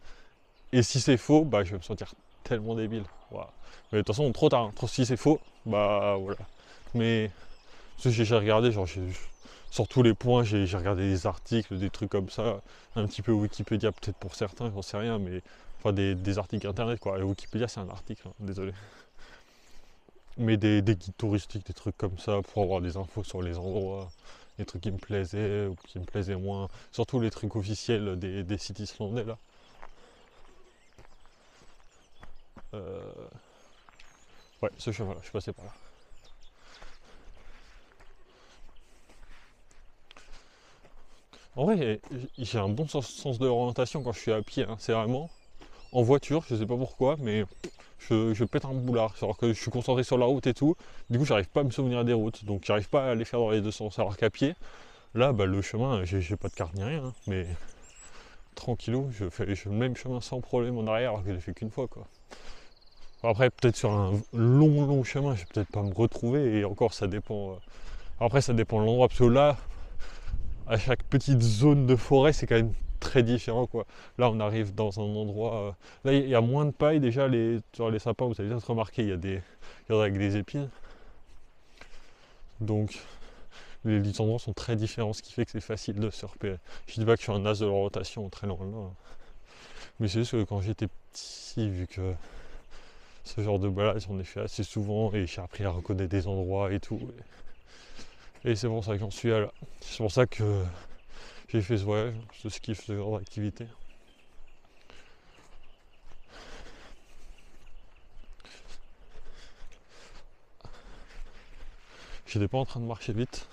Speaker 1: Et si c'est faux, bah je vais me sentir tellement débile. Voilà. Mais de toute façon, trop tard. Trop, si c'est faux, bah voilà. Mais ce que j'ai regardé, genre sur tous les points, j'ai regardé des articles, des trucs comme ça. Un petit peu Wikipédia peut-être pour certains, j'en sais rien, mais enfin des articles internet quoi. Et Wikipédia c'est un article, hein, désolé. Mais des guides touristiques, des trucs comme ça, pour avoir des infos sur les endroits, les trucs qui me plaisaient ou qui me plaisaient moins. Surtout les trucs officiels des sites islandais là. Euh, Ouais, ce chemin-là, je suis passé par là. En vrai, j'ai un bon sens de l'orientation quand je suis à pied, hein. C'est vraiment en voiture, je sais pas pourquoi, mais je pète un boulard. Alors que je suis concentré sur la route et tout, du coup j'arrive pas à me souvenir des routes, donc j'arrive pas à les faire dans les deux sens. Alors qu'à pied, là, bah, le chemin, j'ai pas de carte ni rien, hein, mais tranquillou, je fais le même chemin sans problème en arrière, alors que j'ai fait qu'une fois quoi. Après, peut-être sur un long chemin, je vais peut-être pas me retrouver, et encore ça dépend. Après, ça dépend de l'endroit, parce que là, à chaque petite zone de forêt, c'est quand même très différent quoi. Là on arrive dans un endroit. Là il y a moins de paille déjà, sur les sapins, vous avez peut-être remarqué, il y en a avec des épines. Donc les endroits sont très différents, ce qui fait que c'est facile de se repérer. Je dis pas que je suis un as de l'orientation très loin de là. Mais c'est juste que quand j'étais petit, vu que ce genre de balade j'en ai fait assez souvent et j'ai appris à reconnaître des endroits et tout. Et c'est pour ça que j'en suis là. C'est pour ça que j'ai fait ce voyage, je kiffe ce genre d'activité. J'étais pas en train de marcher vite,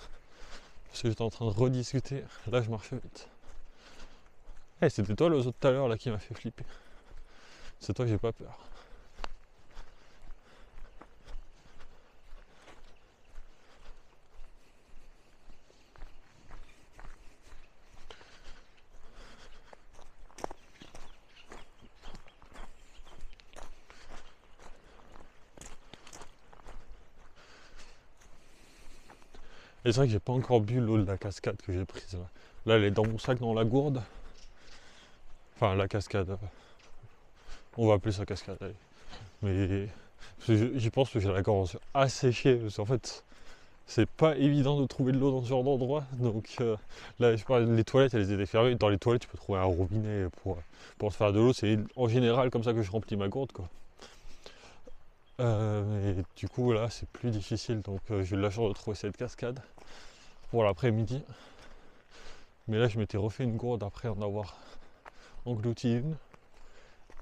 Speaker 1: parce que j'étais en train de rediscuter. Là, je marchais vite. Eh, c'était toi l'oiseau de tout à l'heure là qui m'a fait flipper. C'est toi que j'ai pas peur. Et c'est vrai que j'ai pas encore bu l'eau de la cascade que j'ai prise là. Là, elle est dans mon sac, dans la gourde. Enfin, la cascade. On va appeler ça cascade, allez. Mais j'y pense que j'ai la gorge asséchée. Parce qu'en fait, c'est pas évident de trouver de l'eau dans ce genre d'endroit. Donc là, je parle des toilettes, elles étaient fermées. Dans les toilettes, tu peux trouver un robinet pour se faire de l'eau. C'est en général comme ça que je remplis ma gourde, quoi. Et du coup, là, c'est plus difficile. Donc j'ai eu la chance de trouver cette cascade pour l'après-midi. Mais là, je m'étais refait une gourde après en avoir englouti une.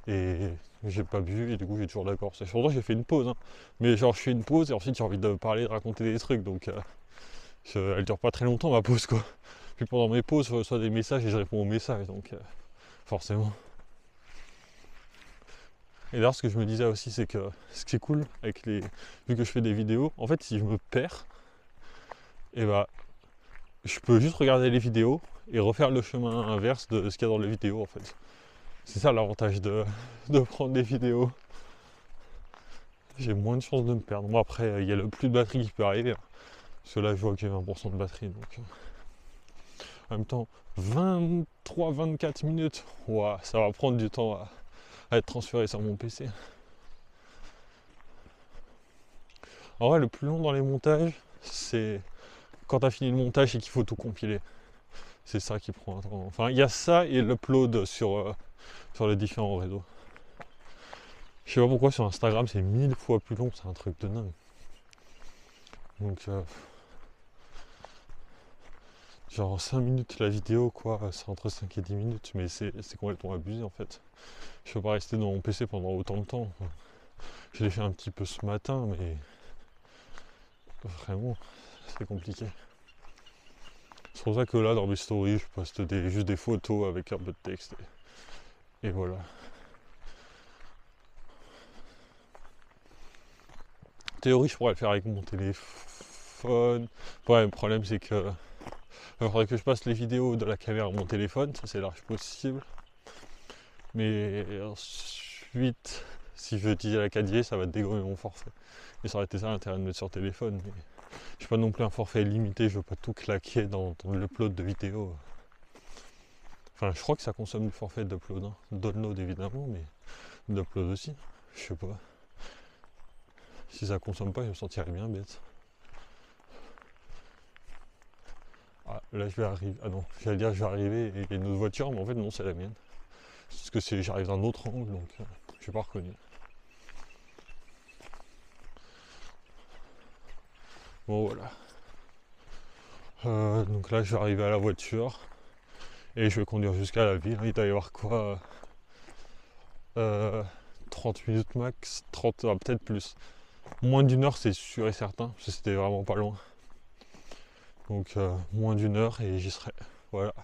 Speaker 1: Et j'ai pas bu et du coup j'ai toujours la gorge sèche. Pourtant j'ai fait une pause, hein. Mais genre je fais une pause et ensuite j'ai envie de parler, de raconter des trucs, donc elle dure pas très longtemps ma pause, quoi. Puis pendant mes pauses je reçois des messages et je réponds aux messages, donc forcément. Et d'ailleurs ce que je me disais aussi, c'est que ce qui est cool avec vu que je fais des vidéos, en fait si je me perds, et bah je peux juste regarder les vidéos et refaire le chemin inverse de ce qu'il y a dans les vidéos, en fait. C'est ça l'avantage de prendre des vidéos. J'ai moins de chances de me perdre. Moi après, il y a le plus de batterie qui peut arriver, hein. Parce que là je vois que j'ai 20% de batterie, donc en même temps 23-24 minutes, ouah, ça va prendre du temps à être transféré sur mon PC. En vrai, le plus long dans les montages, c'est quand t'as fini le montage et qu'il faut tout compiler. C'est ça qui prend un temps. Enfin, il y a ça et l'upload sur les différents réseaux. Je sais pas pourquoi sur Instagram c'est 1000 fois plus long, c'est un truc de dingue. Donc genre 5 minutes la vidéo, quoi, c'est entre 5 et 10 minutes, mais c'est complètement abusé en fait. Je peux pas rester dans mon PC pendant autant de temps. Je l'ai fait un petit peu ce matin, mais vraiment, c'est compliqué. C'est pour ça que là, dans mes stories, je poste juste des photos avec un peu de texte. Et voilà. En théorie, je pourrais le faire avec mon téléphone. Ouais, le problème, c'est que il faudrait que je passe les vidéos de la caméra à mon téléphone, ça c'est large possible. Mais ensuite, si je veux utiliser la 4G, ça va dégommer mon forfait. Et ça aurait été ça l'intérêt de mettre sur téléphone. Mais je suis pas non plus un forfait limité, je veux pas tout claquer dans l'upload de vidéos. Enfin, je crois que ça consomme du forfait d'upload, hein. Download évidemment, mais d'upload aussi. Je sais pas. Si ça consomme pas, je me sentirais bien bête. Ah, là je vais arriver. Ah non, j'allais dire je vais arriver et il y a une autre voiture, mais en fait non, c'est la mienne. Parce que j'arrive d'un autre angle, donc je n'ai pas reconnu. Bon voilà. Donc là je vais arriver à la voiture et je vais conduire jusqu'à la ville. Il doit y avoir quoi 30 minutes max, 30, peut-être plus. Moins d'une heure c'est sûr et certain, parce que c'était vraiment pas loin. Donc moins d'une heure et j'y serai. Voilà.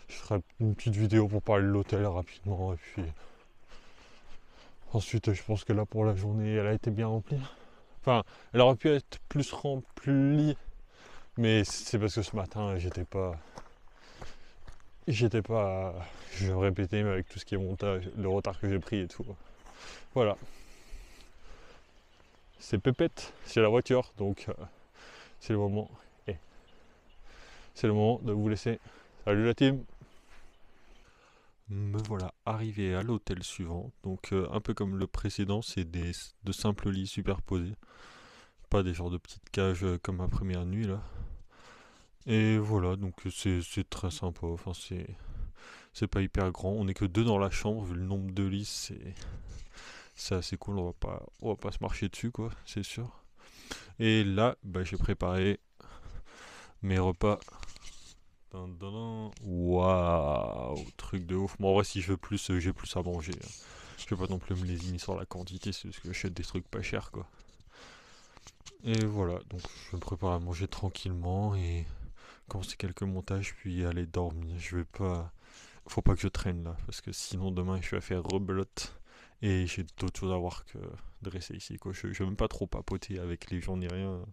Speaker 1: Je ferai une petite vidéo pour parler de l'hôtel rapidement et puis ensuite je pense que là pour la journée elle a été bien remplie. Enfin, elle aurait pu être plus remplie, mais c'est parce que ce matin j'étais pas. Je vais me répéter, mais avec tout ce qui est montage, le retard que j'ai pris et tout. Voilà. C'est pépette, c'est la voiture, donc c'est le moment. C'est le moment de vous laisser. Salut la team. Me voilà arrivé à l'hôtel suivant. Donc un peu comme le précédent, c'est de simples lits superposés. Pas des genres de petites cages comme ma première nuit là. Et voilà, donc c'est très sympa. Enfin c'est pas hyper grand. On est que deux dans la chambre, vu le nombre de lits, c'est assez cool. On va pas se marcher dessus, quoi, c'est sûr. Et là, bah, j'ai préparé Mes repas. Waouh, truc de ouf. Moi, en vrai, si je veux plus, j'ai plus à manger, hein. Je vais pas non plus me lésiner sur la quantité, c'est parce que j'achète des trucs pas chers, quoi. Et voilà, donc je me prépare à manger tranquillement et commencer quelques montages, puis aller dormir. Je vais pas. Faut pas que je traîne là, parce que sinon demain je vais faire rebelote. Et j'ai d'autres choses à voir que de rester ici, quoi. Je veux même pas trop papoter avec les gens ni rien.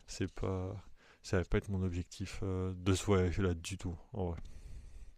Speaker 1: C'est pas. Ça va pas être mon objectif de ce voyage là du tout, en vrai.